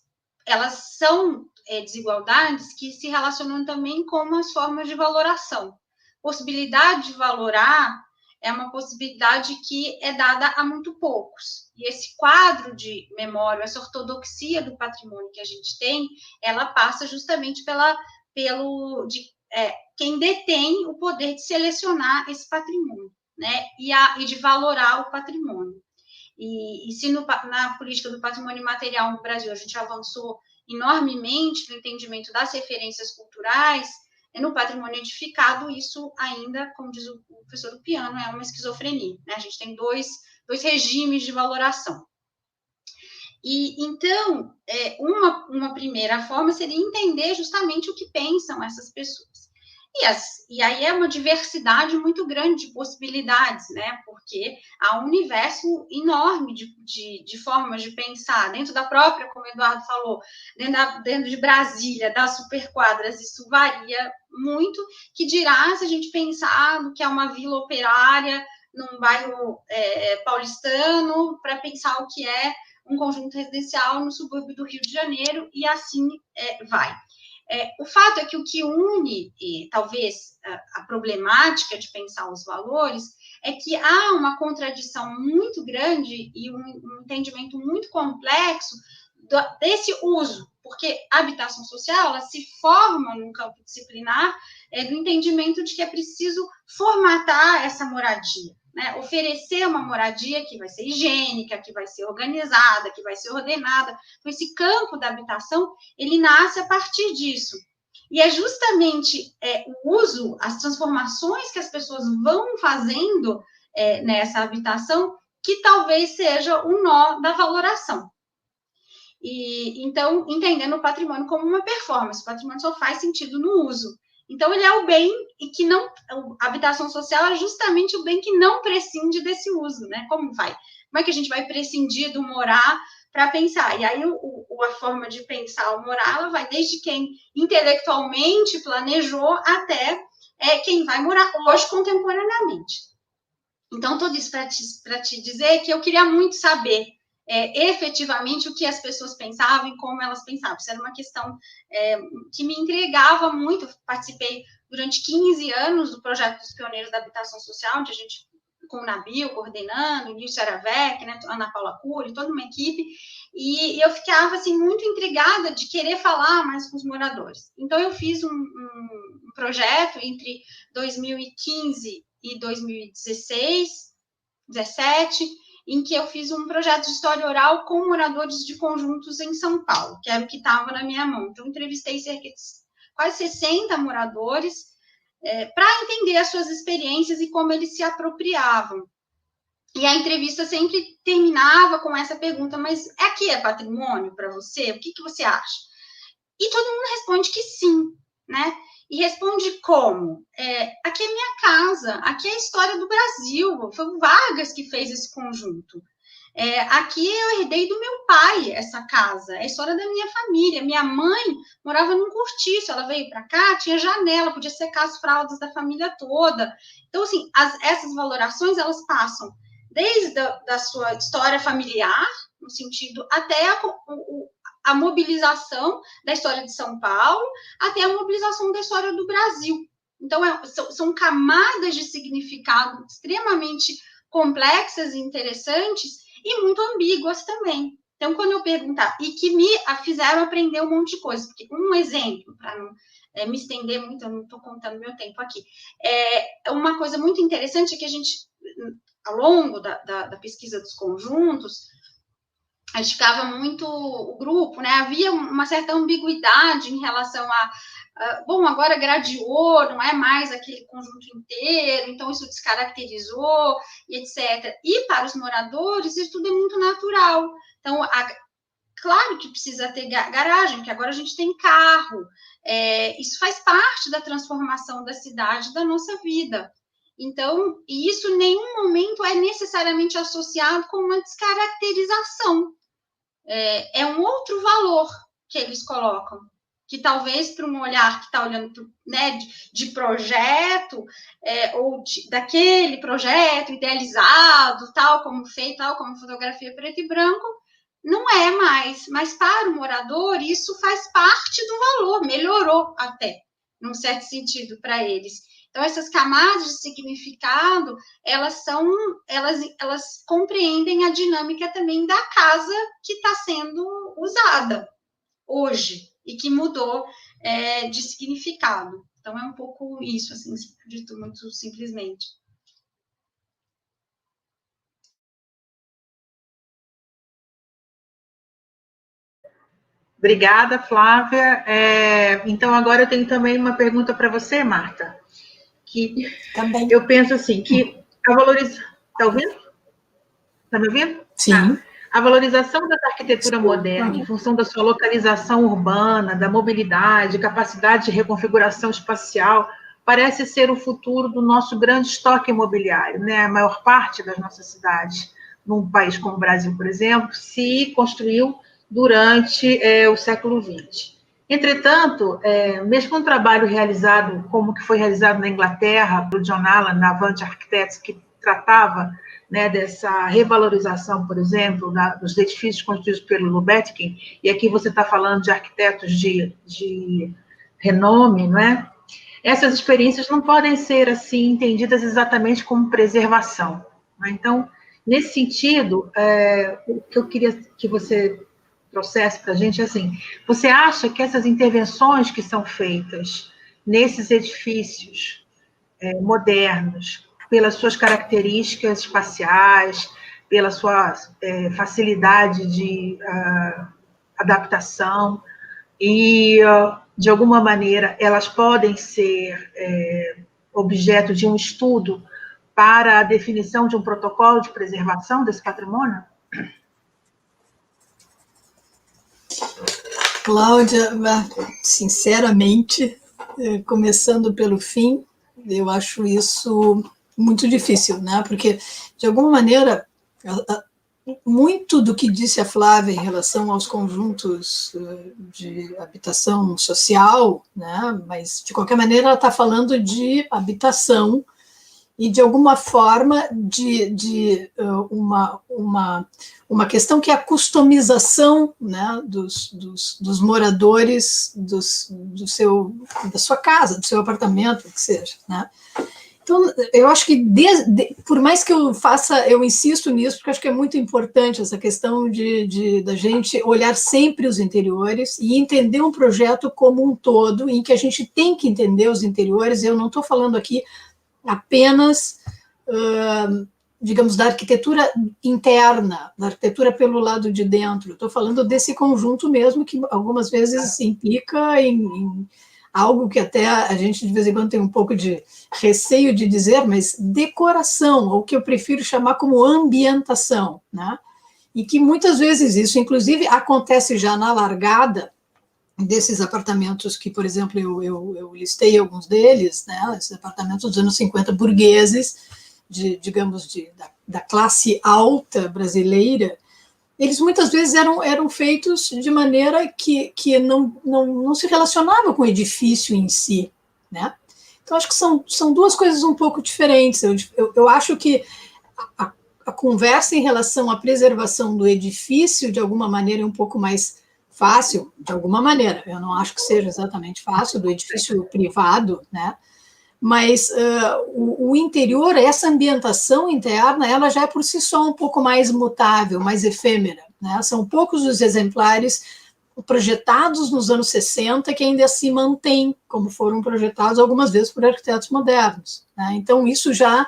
são desigualdades que se relacionam também com as formas de valoração. Possibilidade de valorar é uma possibilidade que é dada a muito poucos. E esse quadro de memória, essa ortodoxia do patrimônio que a gente tem, ela passa justamente quem detém o poder de selecionar esse patrimônio, né? E de valorar o patrimônio. E se na política do patrimônio imaterial no Brasil a gente avançou enormemente no entendimento das referências culturais, no patrimônio edificado, isso ainda, como diz o professor do piano, é uma esquizofrenia, né? A gente tem dois regimes de valoração. E, então, uma primeira forma seria entender justamente o que pensam essas pessoas. E aí é uma diversidade muito grande de possibilidades, né? Porque há um universo enorme de formas de pensar, dentro da própria, como o Eduardo falou, dentro de Brasília, das superquadras, isso varia muito, que dirá se a gente pensar no que é uma vila operária, num bairro paulistano, para pensar o que é um conjunto residencial no subúrbio do Rio de Janeiro, e assim vai. O fato é que o que une, talvez, a problemática de pensar os valores é que há uma contradição muito grande e um entendimento muito complexo desse uso porque a habitação social, ela se forma num campo disciplinar do entendimento de que é preciso formatar essa moradia, né? Oferecer uma moradia que vai ser higiênica, que vai ser organizada, que vai ser ordenada. Então, esse campo da habitação, ele nasce a partir disso. E é justamente o uso, as transformações que as pessoas vão fazendo nessa habitação que talvez seja o nó da valoração. E, então, entendendo o patrimônio como uma performance, o patrimônio só faz sentido no uso. Então, ele é o bem e que não... A habitação social é justamente o bem que não prescinde desse uso, né? Como é que a gente vai prescindir do morar para pensar? E aí, a forma de pensar o morar, ela vai desde quem intelectualmente planejou até quem vai morar hoje contemporaneamente. Então, tudo isso para te dizer que eu queria muito saber efetivamente o que as pessoas pensavam e como elas pensavam. Isso era uma questão que me intrigava muito. Eu participei durante 15 anos do projeto dos Pioneiros da Habitação Social, onde a gente, com o Nabil coordenando, o Nilson Aravec, né, Ana Paula Cury, toda uma equipe, e eu ficava assim, muito intrigada de querer falar mais com os moradores. Então, eu fiz um projeto entre 2015 e 2016, 2017, em que eu fiz um projeto de história oral com moradores de conjuntos em São Paulo, que era o que estava na minha mão. Então, entrevistei cerca de quase 60 moradores para entender as suas experiências e como eles se apropriavam. E a entrevista sempre terminava com essa pergunta, mas aqui é patrimônio para você? O que você acha? E todo mundo responde que sim, né? E responde como? Aqui é minha casa, aqui é a história do Brasil, foi o Vargas que fez esse conjunto. Aqui eu herdei do meu pai essa casa, é a história da minha família. Minha mãe morava num cortiço, ela veio para cá, tinha janela, podia secar as fraldas da família toda. Então, assim, essas valorações, elas passam desde da sua história familiar, no sentido, até a mobilização da história de São Paulo, até a mobilização da história do Brasil. Então, são camadas de significado extremamente complexas e interessantes e muito ambíguas também. Então, quando eu perguntar, e que me fizeram aprender um monte de coisa, porque um exemplo, para não me estender muito, eu não estou contando meu tempo aqui, uma coisa muito interessante é que a gente, ao longo da pesquisa dos conjuntos, a gente ficava muito, o grupo, né, havia uma certa ambiguidade em relação bom, agora gradeou, não é mais aquele conjunto inteiro, então isso descaracterizou, e etc. E para os moradores, isso tudo é muito natural. Então, claro que precisa ter garagem, porque agora a gente tem carro, isso faz parte da transformação da cidade, da nossa vida. Então, isso em nenhum momento é necessariamente associado com uma descaracterização. É um outro valor que eles colocam, que talvez para um olhar que está olhando, né, de projeto, ou daquele projeto idealizado, tal como feito, tal como fotografia preto e branco, não é mais, mas para o morador isso faz parte do valor, melhorou até, num certo sentido, para eles. Então, essas camadas de significado, elas compreendem a dinâmica também da casa que está sendo usada hoje e que mudou de significado. Então, é um pouco isso, assim, dito muito simplesmente. Obrigada, Flávia. Então, agora eu tenho também uma pergunta para você, Marta. Que também. Eu penso assim, que a valorização... Está ouvindo? Está me ouvindo? Sim. A valorização da arquitetura moderna, em função da sua localização urbana, da mobilidade, capacidade de reconfiguração espacial, parece ser o futuro do nosso grande estoque imobiliário, né? A maior parte das nossas cidades, num país como o Brasil, por exemplo, se construiu durante o século XX. Entretanto, mesmo um trabalho realizado, como que foi realizado na Inglaterra, pelo John Allan, na Avant Architects, que tratava, né, dessa revalorização, por exemplo, dos edifícios construídos pelo Lubetkin, e aqui você está falando de arquitetos de renome, não é? Essas experiências não podem ser, assim, entendidas exatamente como preservação. Né? Então, nesse sentido, o que eu queria que você trouxesse para a gente, assim, você acha que essas intervenções que são feitas nesses edifícios modernos, pelas suas características espaciais, pela sua facilidade de adaptação, e, de alguma maneira, elas podem ser objeto de um estudo para a definição de um protocolo de preservação desse patrimônio? Cláudia, sinceramente, começando pelo fim, eu acho isso muito difícil, né? Porque, de alguma maneira, muito do que disse a Flávia em relação aos conjuntos de habitação social, né? Mas, de qualquer maneira, ela está falando de habitação e, de alguma forma, de uma questão que é a customização, né, dos moradores da sua casa, do seu apartamento, o que seja, né? Então, eu acho que, por mais que eu insisto nisso, porque acho que é muito importante essa questão da gente olhar sempre os interiores e entender um projeto como um todo, em que a gente tem que entender os interiores. Eu não estou falando aqui apenas, digamos, da arquitetura interna, da arquitetura pelo lado de dentro. Estou falando desse conjunto mesmo, que algumas vezes implica em algo que até a gente, de vez em quando, tem um pouco de receio de dizer, mas decoração, ou que eu prefiro chamar como ambientação, né? E que muitas vezes isso, inclusive, acontece já na largada desses apartamentos que, por exemplo, eu listei alguns deles, né, esses apartamentos dos anos 50 burgueses, da classe alta brasileira, eles muitas vezes eram feitos de maneira que não se relacionava com o edifício em si, né? Então, acho que são duas coisas um pouco diferentes. Eu acho que a conversa em relação à preservação do edifício, de alguma maneira, é um pouco mais fácil, de alguma maneira. Eu não acho que seja exatamente fácil, do edifício privado, né? Mas o interior, essa ambientação interna, ela já é por si só um pouco mais mutável, mais efêmera, né? São poucos os exemplares projetados nos anos 60 que ainda se mantêm, como foram projetados algumas vezes por arquitetos modernos, né? Então, isso já,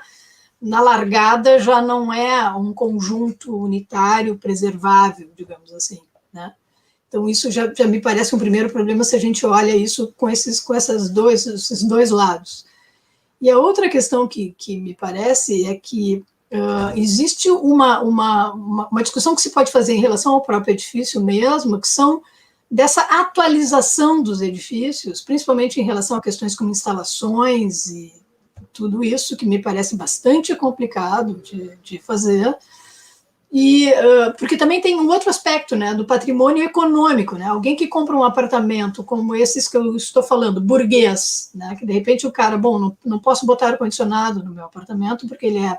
na largada, já não é um conjunto unitário preservável, digamos assim, né? Então, isso já me parece um primeiro problema se a gente olha isso com esses dois lados. E a outra questão que me parece é que existe uma discussão que se pode fazer em relação ao próprio edifício mesmo, que são dessa atualização dos edifícios, principalmente em relação a questões como instalações e tudo isso, que me parece bastante complicado de fazer. E porque também tem um outro aspecto, né, do patrimônio econômico, né? Alguém que compra um apartamento como esses que eu estou falando, burguês, né, que de repente o cara, bom, não posso botar ar-condicionado no meu apartamento porque ele é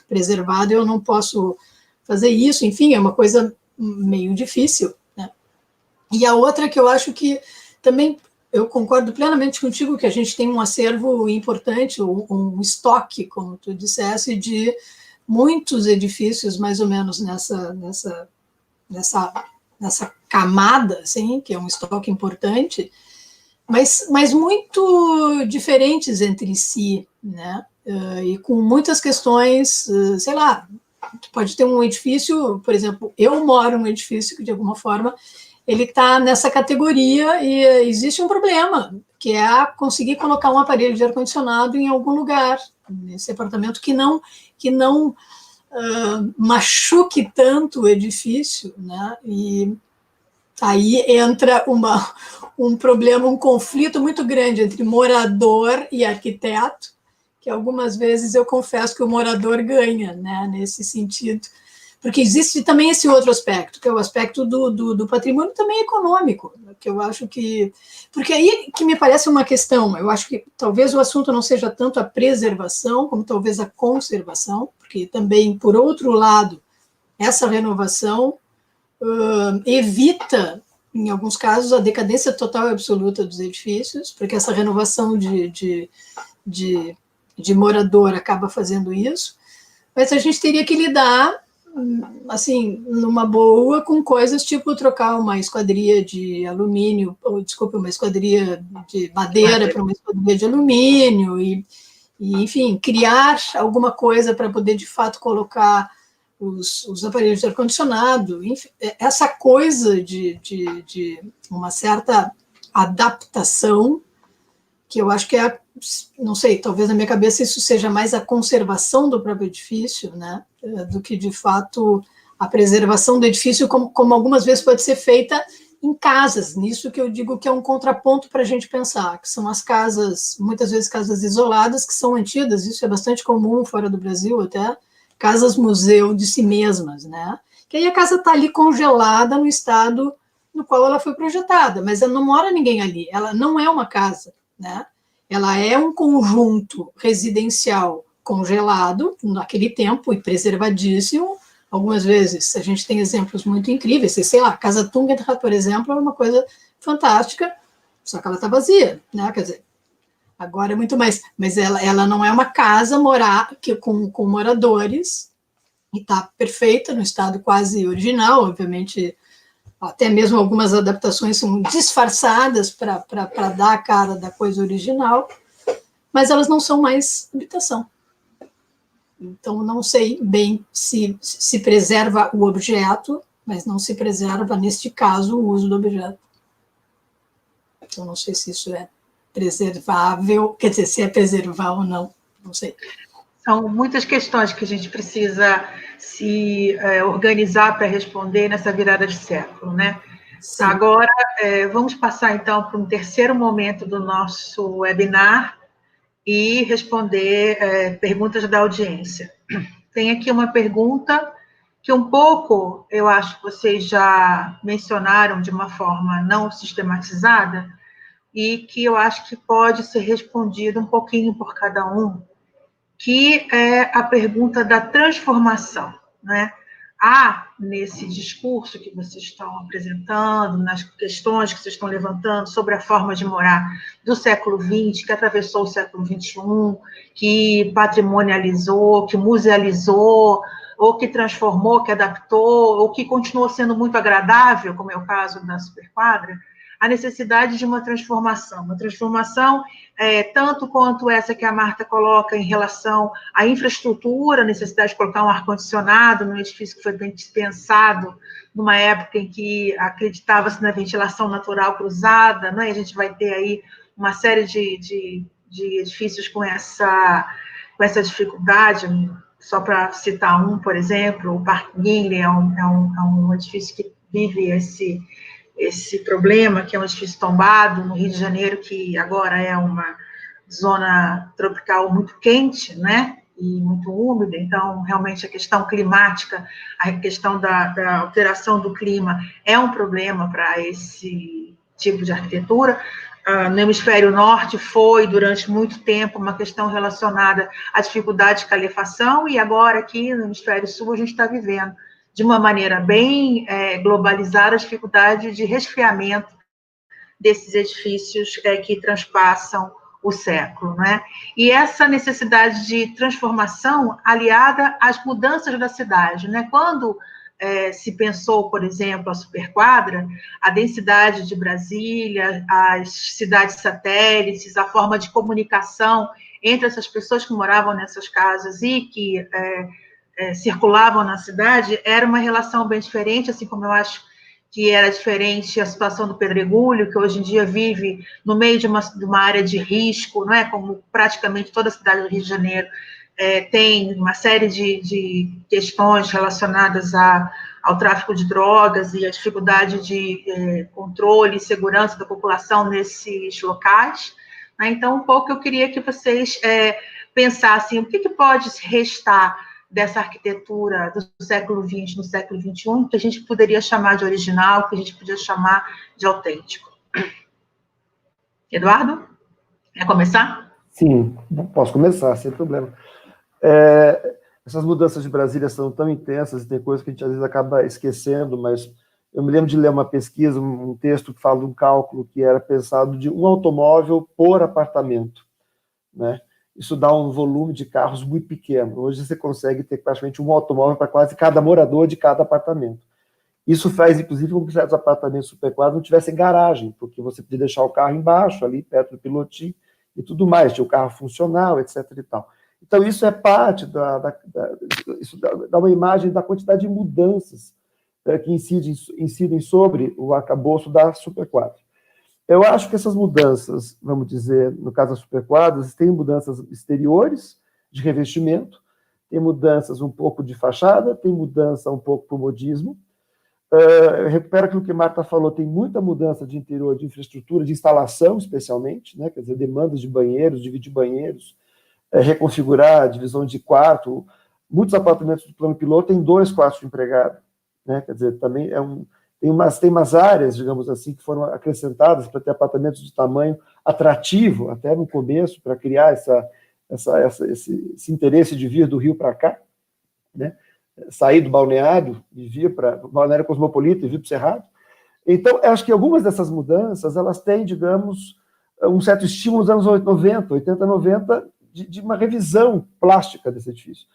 preservado, eu não posso fazer isso, enfim, é uma coisa meio difícil, né? E a outra que eu acho que também, eu concordo plenamente contigo, que a gente tem um acervo importante, um estoque, como tu dissesse, de muitos edifícios mais ou menos nessa camada, assim, que é um estoque importante, mas muito diferentes entre si, né? E com muitas questões, sei lá, pode ter um edifício, por exemplo, eu moro num edifício que, de alguma forma, ele está nessa categoria e existe um problema, que é conseguir colocar um aparelho de ar-condicionado em algum lugar, nesse apartamento que não machuque tanto o edifício, né? E aí entra um problema, um conflito muito grande entre morador e arquiteto, que algumas vezes eu confesso que o morador ganha, né, nesse sentido. Porque existe também esse outro aspecto, que é o aspecto do patrimônio também econômico, que eu acho que... Porque aí que me parece uma questão, eu acho que talvez o assunto não seja tanto a preservação, como talvez a conservação, porque também, por outro lado, essa renovação evita, em alguns casos, a decadência total e absoluta dos edifícios, porque essa renovação de morador acaba fazendo isso, mas a gente teria que lidar assim, numa boa, com coisas tipo trocar uma esquadria de alumínio, ou, desculpe, uma esquadria de madeira para uma esquadria de alumínio, e, enfim, criar alguma coisa para poder, de fato, colocar os aparelhos de ar-condicionado, essa coisa de uma certa adaptação, que eu acho que é, não sei, talvez na minha cabeça isso seja mais a conservação do próprio edifício, né, do que, de fato, a preservação do edifício, como algumas vezes pode ser feita em casas, nisso que eu digo que é um contraponto para a gente pensar, que são as casas, muitas vezes casas isoladas, que são mantidas, isso é bastante comum fora do Brasil até, casas-museu de si mesmas, né? Que aí a casa está ali congelada no estado no qual ela foi projetada, mas não mora ninguém ali, ela não é uma casa, né? Ela é um conjunto residencial congelado naquele tempo e preservadíssimo. Algumas vezes a gente tem exemplos muito incríveis, sei lá, a Casa Tugendhat, por exemplo, é uma coisa fantástica, só que ela está vazia, né? Quer dizer, agora é muito mais, mas ela não é uma casa com moradores, e está perfeita, no estado quase original, obviamente, até mesmo algumas adaptações são disfarçadas para dar a cara da coisa original, mas elas não são mais habitação. Então, não sei bem se preserva o objeto, mas não se preserva, neste caso, o uso do objeto. Então, não sei se isso é preservável, quer dizer, se é preservar ou não, não sei. São muitas questões que a gente precisa se organizar para responder nessa virada de século, né? Sim. Agora, vamos passar, então, para um terceiro momento do nosso webinar e responder perguntas da audiência. Tem aqui uma pergunta que um pouco, eu acho que vocês já mencionaram de uma forma não sistematizada, e que eu acho que pode ser respondido um pouquinho por cada um, que é a pergunta da transformação, né? Há, nesse discurso que vocês estão apresentando, nas questões que vocês estão levantando sobre a forma de morar do século XX, que atravessou o século XXI, que patrimonializou, que musealizou, ou que transformou, que adaptou, ou que continuou sendo muito agradável, como é o caso da Superquadra, a necessidade de uma transformação tanto quanto essa que a Marta coloca em relação à infraestrutura, a necessidade de colocar um ar-condicionado num edifício que foi bem pensado numa época em que acreditava-se na ventilação natural cruzada, né? E a gente vai ter aí uma série de edifícios com essa dificuldade, só para citar um, por exemplo, o Parque Guinle é um edifício que vive esse problema, que é um edifício tombado no Rio de Janeiro, que agora é uma zona tropical muito quente, né, e muito úmida, então, realmente, a questão climática, a questão da alteração do clima é um problema para esse tipo de arquitetura. No hemisfério norte foi, durante muito tempo, uma questão relacionada à dificuldade de calefação, e agora, aqui no hemisfério sul, a gente está vivendo de uma maneira bem globalizada, a dificuldade de resfriamento desses edifícios que transpassam o século, né? E essa necessidade de transformação aliada às mudanças da cidade, né? Quando se pensou, por exemplo, a Superquadra, a densidade de Brasília, as cidades satélites, a forma de comunicação entre essas pessoas que moravam nessas casas e que circulavam na cidade, era uma relação bem diferente, assim como eu acho que era diferente a situação do Pedregulho, que hoje em dia vive no meio de uma área de risco, não é? Como praticamente toda a cidade do Rio de Janeiro tem uma série de questões relacionadas ao tráfico de drogas e a dificuldade de controle e segurança da população nesses locais, né? Então, um pouco eu queria que vocês pensassem o que pode restar dessa arquitetura do século XX no século XXI, que a gente poderia chamar de original, que a gente podia chamar de autêntico. Eduardo, quer começar? Sim, posso começar, sem problema. Essas mudanças de Brasília são tão intensas e tem coisas que a gente às vezes acaba esquecendo, mas eu me lembro de ler uma pesquisa, um texto que fala de um cálculo que era pensado de um automóvel por apartamento, né? isso dá um volume de carros muito pequeno. Hoje você consegue ter praticamente um automóvel para quase cada morador de cada apartamento. Isso faz, inclusive, com que certos apartamentos superquadros não tivessem garagem, porque você podia deixar o carro embaixo, ali perto do pilotinho, e tudo mais, tinha o carro funcional, etc. e tal. Então, isso é parte isso dá uma imagem da quantidade de mudanças que incidem sobre o arcabouço da superquadra. Eu acho que essas mudanças, vamos dizer, no caso das superquadras, tem mudanças exteriores, de revestimento, tem mudanças um pouco de fachada, tem mudança um pouco por modismo. Recupero aquilo que a Marta falou, tem muita mudança de interior, de infraestrutura, de instalação, especialmente, né? Quer dizer, demandas de banheiros, dividir banheiros, reconfigurar a divisão de quarto. Muitos apartamentos do plano piloto têm 2 quartos de empregado, né? Quer dizer, também tem umas áreas, digamos assim, que foram acrescentadas para ter apartamentos de tamanho atrativo, até no começo, para criar esse interesse de vir do Rio para cá, né? Sair do balneário e vir para o balneário cosmopolita e vir para o Cerrado. Então, eu acho que algumas dessas mudanças, elas têm, digamos, um certo estímulo nos anos 80, 90, de uma revisão plástica desse edifício.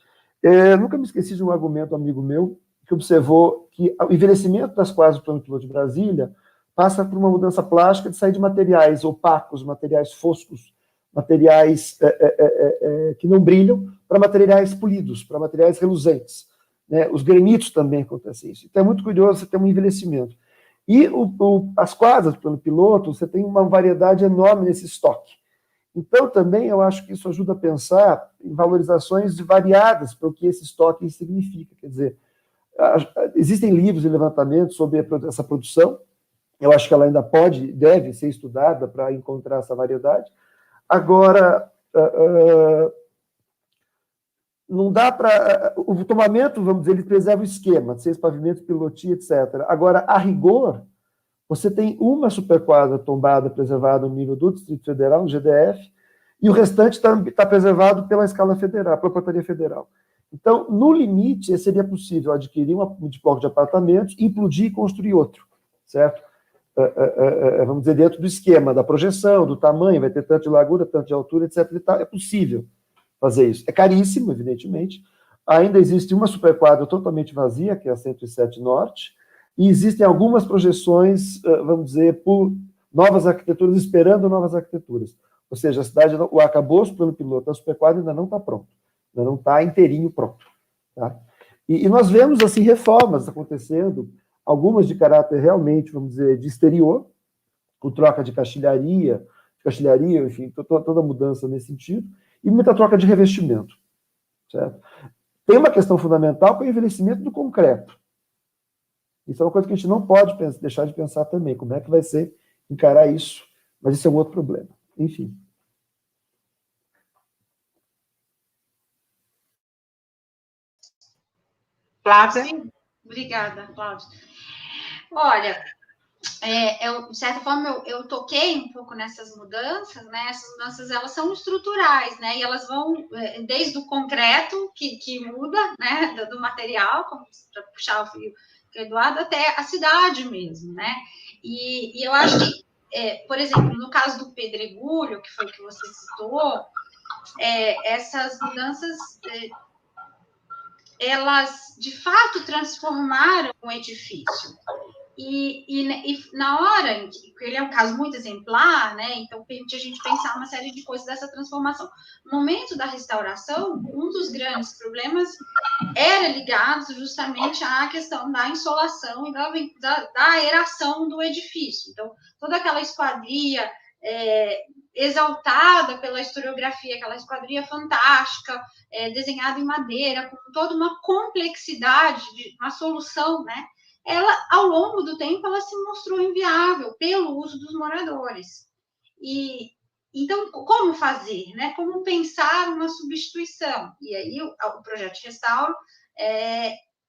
Eu nunca me esqueci de um argumento de um amigo meu, que observou que o envelhecimento das quadras do plano piloto de Brasília passa por uma mudança plástica de sair de materiais opacos, materiais foscos, materiais que não brilham, para materiais polidos, para materiais reluzentes. Né? Os granitos também acontecem isso. Então é muito curioso você ter um envelhecimento. E as quadras do plano piloto, você tem uma variedade enorme nesse estoque. Então também eu acho que isso ajuda a pensar em valorizações variadas para o que esse estoque significa. Quer dizer, existem livros e levantamentos sobre essa produção. Eu acho que ela ainda deve ser estudada para encontrar essa variedade. Agora, não dá para... O tombamento, vamos dizer, ele preserva o esquema, 6 pavimentos, pilotia, etc. Agora, a rigor, você tem uma superquadra tombada, preservada no nível do Distrito Federal, no GDF, e o restante está preservado pela escala federal, pela Portaria Federal. Então, no limite, seria possível adquirir um bloco de apartamentos, implodir e construir outro, certo? Vamos dizer, dentro do esquema da projeção, do tamanho, vai ter tanto de largura, tanto de altura, etc. E tal. É possível fazer isso. É caríssimo, evidentemente. Ainda existe uma superquadra totalmente vazia, que é a 107 Norte, e existem algumas projeções, vamos dizer, por novas arquiteturas, esperando novas arquiteturas. Ou seja, a cidade, o arcabouço plano piloto da superquadra ainda não está pronto, ainda não está inteirinho pronto. Tá? E nós vemos, assim, reformas acontecendo, algumas de caráter realmente, vamos dizer, de exterior, com troca de caixilharia, enfim, toda mudança nesse sentido, e muita troca de revestimento, certo? Tem uma questão fundamental que é o envelhecimento do concreto. Isso é uma coisa que a gente não pode deixar de pensar também, como é que vai ser encarar isso, mas isso é um outro problema. Enfim. Flávia? Sim, obrigada, Cláudia. Olha, de certa forma, eu toquei um pouco nessas mudanças, né? Essas mudanças, elas são estruturais, né? E elas vão desde o concreto, que muda, né? Do material, para puxar o fio do Eduardo, até a cidade mesmo, né? E eu acho que, por exemplo, no caso do pedregulho, que foi o que você citou, essas mudanças... elas, de fato, transformaram o edifício. E na hora em que ele é um caso muito exemplar, né? Então permite a gente pensar uma série de coisas dessa transformação. No momento da restauração, um dos grandes problemas era ligado justamente à questão da insolação e da aeração do edifício. Então, toda aquela esquadria exaltada pela historiografia, aquela esquadria fantástica, desenhada em madeira, com toda uma complexidade, uma solução, né? Ela, ao longo do tempo, ela se mostrou inviável pelo uso dos moradores. E então, como fazer, né? Como pensar uma substituição? E aí, o projeto de restauro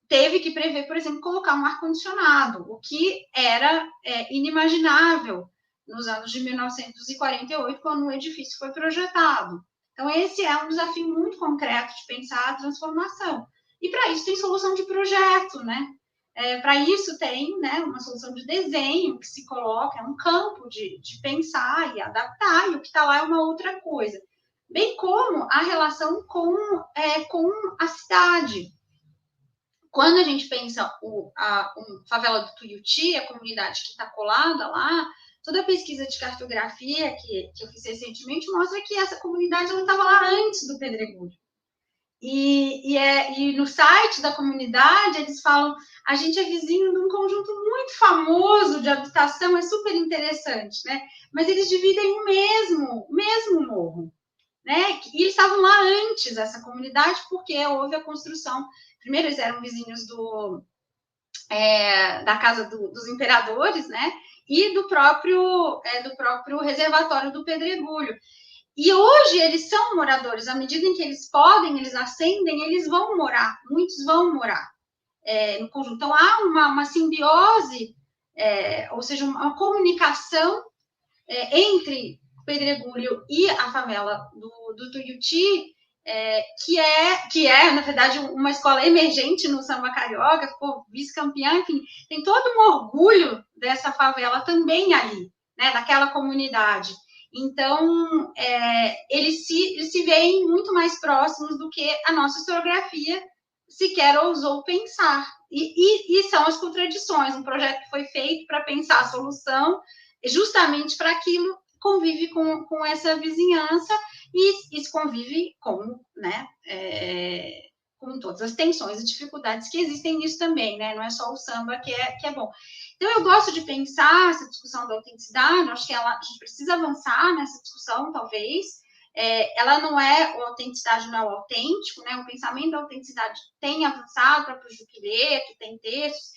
teve que prever, por exemplo, colocar um ar-condicionado, o que era inimaginável nos anos de 1948, quando o edifício foi projetado. Então, esse é um desafio muito concreto de pensar a transformação. E, para isso, tem solução de projeto, né? Para isso tem, né, uma solução de desenho que se coloca, é um campo de pensar e adaptar, e o que está lá é uma outra coisa. bem como a relação com a cidade. Quando a gente pensa a favela do Tuiuti, a comunidade que está colada lá, toda a pesquisa de cartografia que eu fiz recentemente mostra que essa comunidade estava lá antes do Pedregulho. E no site da comunidade, eles falam, a gente é vizinho de um conjunto muito famoso de habitação, é super interessante, né? Mas eles dividem o mesmo morro, né? E eles estavam lá antes, essa comunidade, porque houve a construção. Primeiro, eles eram vizinhos da Casa dos Imperadores, né? E do próprio reservatório do Pedregulho. E hoje eles são moradores, à medida em que eles podem, eles ascendem, eles vão morar, muitos vão morar no conjunto. Então, há uma simbiose, ou seja, uma comunicação entre o Pedregulho e a favela do Tuiuti, que é, na verdade, uma escola emergente no samba carioca, ficou vice-campeã, enfim, tem todo um orgulho dessa favela também ali, né, daquela comunidade. Então, eles se veem muito mais próximos do que a nossa historiografia sequer ousou pensar. E são as contradições. Um projeto que foi feito para pensar a solução, justamente para aquilo, convive com essa vizinhança e se convive com, né, com todas as tensões e dificuldades que existem nisso também, né? Não é só o samba que é bom. Então, eu gosto de pensar essa discussão da autenticidade, eu acho que a gente precisa avançar nessa discussão, talvez. Ela não é, a autenticidade não é o autêntico, né? O pensamento da autenticidade tem avançado para o Juquileto, tem textos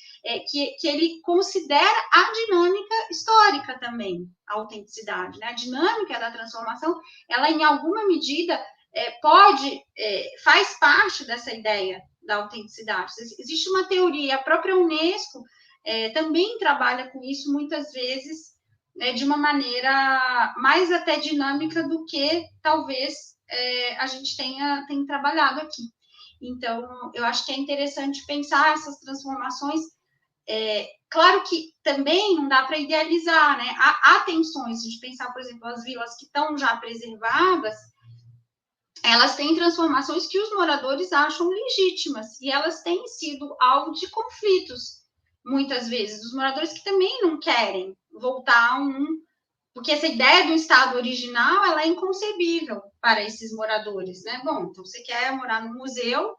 que ele considera a dinâmica histórica também, a autenticidade, né? A dinâmica da transformação, ela, em alguma medida, faz parte dessa ideia da autenticidade. Existe uma teoria, a própria Unesco também trabalha com isso muitas vezes, de uma maneira mais até dinâmica do que talvez a gente tenha trabalhado aqui. Então, eu acho que é interessante pensar essas transformações. Claro que também não dá para idealizar, né? Há tensões de pensar, por exemplo, as vilas que estão já preservadas, elas têm transformações que os moradores acham legítimas, e elas têm sido alvo de conflitos, muitas vezes, os moradores que também não querem voltar porque essa ideia do estado original, ela é inconcebível para esses moradores, né? Bom, então você quer morar no museu,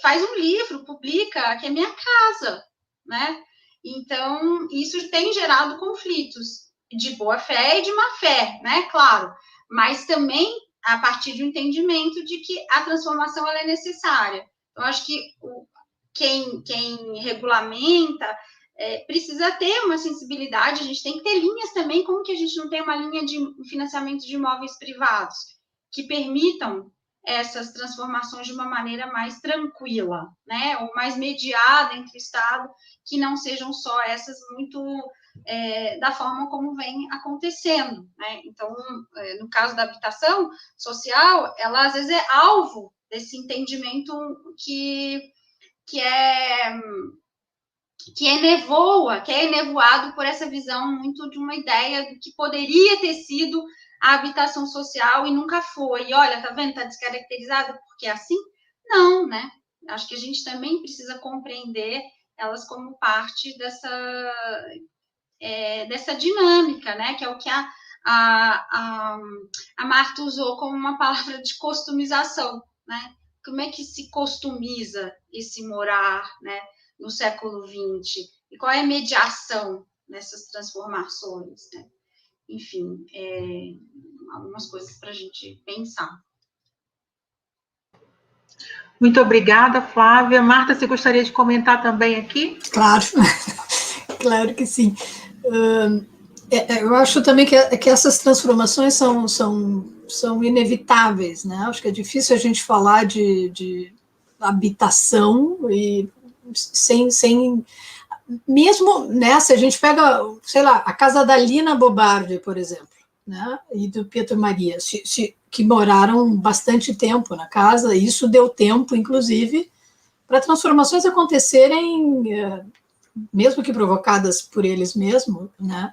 faz um livro, publica, aqui é minha casa, né? Então, isso tem gerado conflitos de boa fé e de má fé, né? Claro, mas também a partir do entendimento de que a transformação ela é necessária. Eu acho que quem regulamenta precisa ter uma sensibilidade, a gente tem que ter linhas também, como que a gente não tem uma linha de financiamento de imóveis privados que permitam essas transformações de uma maneira mais tranquila, né, ou mais mediada entre o Estado, que não sejam só essas muito da forma como vem acontecendo, né? Então, no caso da habitação social, ela às vezes é alvo desse entendimento que é enevoado por essa visão muito de uma ideia do que poderia ter sido a habitação social e nunca foi. E olha, tá vendo? Tá descaracterizada porque é assim? Não, né? Acho que a gente também precisa compreender elas como parte dessa dinâmica, né? Que é o que a Marta usou como uma palavra de costumização, né? Como é que se costumiza esse morar, né, no século XX? E qual é a mediação nessas transformações, né? Enfim, algumas coisas para a gente pensar. Muito obrigada, Flávia. Marta, você gostaria de comentar também aqui? Claro, claro que sim. Eu acho também que essas transformações são inevitáveis, né? Acho que é difícil a gente falar de habitação e sem mesmo, né, se a gente pega, sei lá, a casa da Lina Bobardi, por exemplo, né, e do Pietro Maria, que moraram bastante tempo na casa, e isso deu tempo, inclusive, para transformações acontecerem mesmo que provocadas por eles mesmos, né,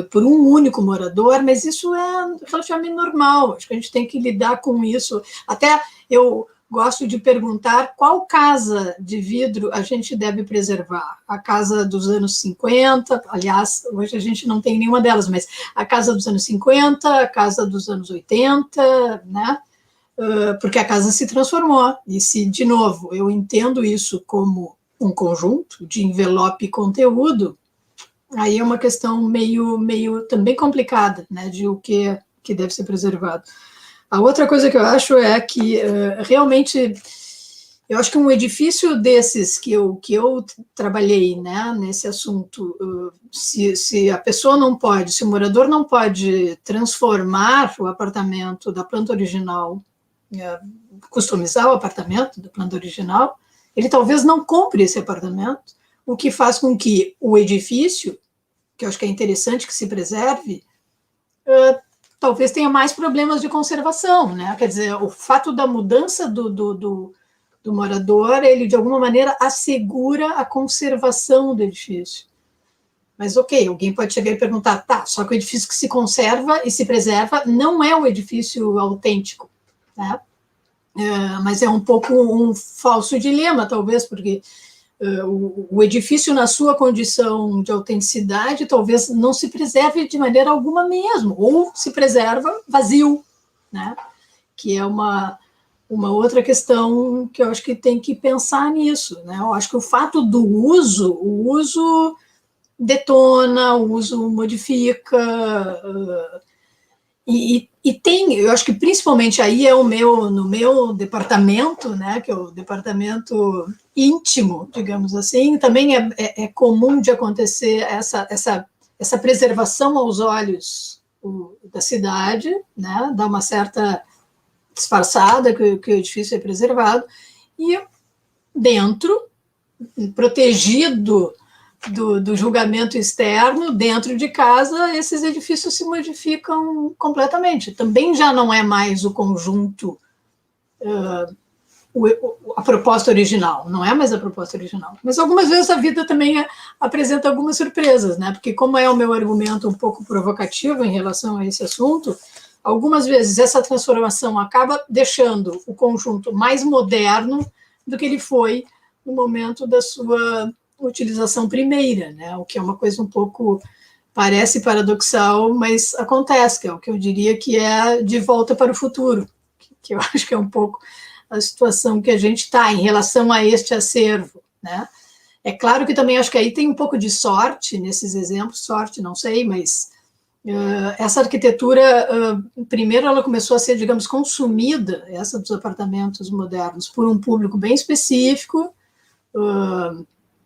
por um único morador, mas isso é relativamente normal, acho que a gente tem que lidar com isso. Até eu gosto de perguntar qual casa de vidro a gente deve preservar. A casa dos anos 50, aliás, hoje a gente não tem nenhuma delas, mas a casa dos anos 50, a casa dos anos 80, né? Porque a casa se transformou. E se, de novo, eu entendo isso como um conjunto de envelope e conteúdo, aí é uma questão meio também complicada, né? De o que deve ser preservado. A outra coisa que eu acho é que, realmente, eu acho que um edifício desses que eu trabalhei, né, nesse assunto, se a pessoa não pode, se o morador não pode transformar o apartamento da planta original, customizar o apartamento da planta original, ele talvez não compre esse apartamento, o que faz com que o edifício, que eu acho que é interessante que se preserve, talvez tenha mais problemas de conservação, né? Quer dizer, o fato da mudança do morador, ele de alguma maneira assegura a conservação do edifício. Mas ok, alguém pode chegar e perguntar, tá, só que o edifício que se conserva e se preserva não é o edifício autêntico, né? Mas é um pouco um falso dilema, talvez, porque o edifício, na sua condição de autenticidade, talvez não se preserve de maneira alguma mesmo, ou se preserva vazio, né? Que é uma outra questão que eu acho que tem que pensar nisso, né? Eu acho que o fato do o uso detona, o uso modifica, e tem, eu acho que principalmente aí é no meu departamento, né, que é o departamento íntimo, digamos assim, também é comum de acontecer essa preservação aos olhos da cidade, né, dá uma certa disfarçada que o edifício é preservado, e dentro, protegido do julgamento externo, dentro de casa, esses edifícios se modificam completamente. Também já não é mais o conjunto, a proposta original, não é mais a proposta original. Mas algumas vezes a vida também apresenta algumas surpresas, né? Porque como é o meu argumento um pouco provocativo em relação a esse assunto, algumas vezes essa transformação acaba deixando o conjunto mais moderno do que ele foi no momento da sua utilização primeira, né? O que é uma coisa um pouco, parece paradoxal, mas acontece, que é o que eu diria que é de volta para o futuro, que eu acho que é um pouco a situação que a gente está em relação a este acervo, né? É claro que também acho que aí tem um pouco de sorte nesses exemplos, sorte, não sei, mas essa arquitetura, primeiro ela começou a ser, digamos, consumida, essa dos apartamentos modernos, por um público bem específico,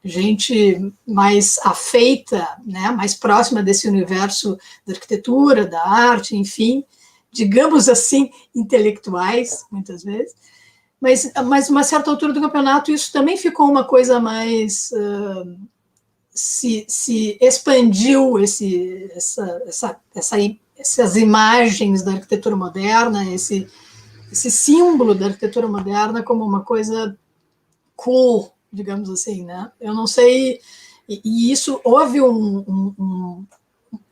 gente mais afeita, né, mais próxima desse universo da arquitetura, da arte, enfim, digamos assim, intelectuais, muitas vezes, mas uma certa altura do campeonato isso também ficou uma coisa mais... se expandiu essas imagens da arquitetura moderna, esse símbolo da arquitetura moderna como uma coisa cool, digamos assim, né? Eu não sei, e isso houve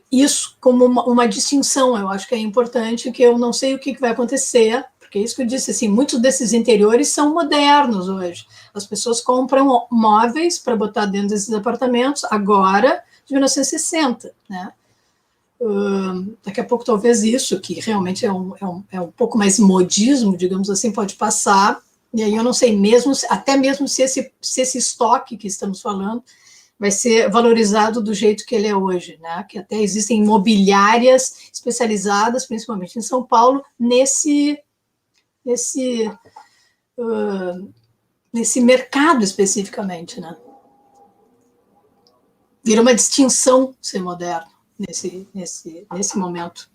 isso como uma distinção, eu acho que é importante, que eu não sei o que vai acontecer, porque é isso que eu disse, assim, muitos desses interiores são modernos hoje, as pessoas compram móveis para botar dentro desses apartamentos, agora, de 1960, né? Daqui a pouco talvez isso, que realmente é um pouco mais modismo, digamos assim, pode passar. E aí eu não sei mesmo, até mesmo se esse estoque que estamos falando vai ser valorizado do jeito que ele é hoje, né? Que até existem imobiliárias especializadas, principalmente em São Paulo, nesse mercado especificamente, né? Vira uma distinção ser moderno nesse momento.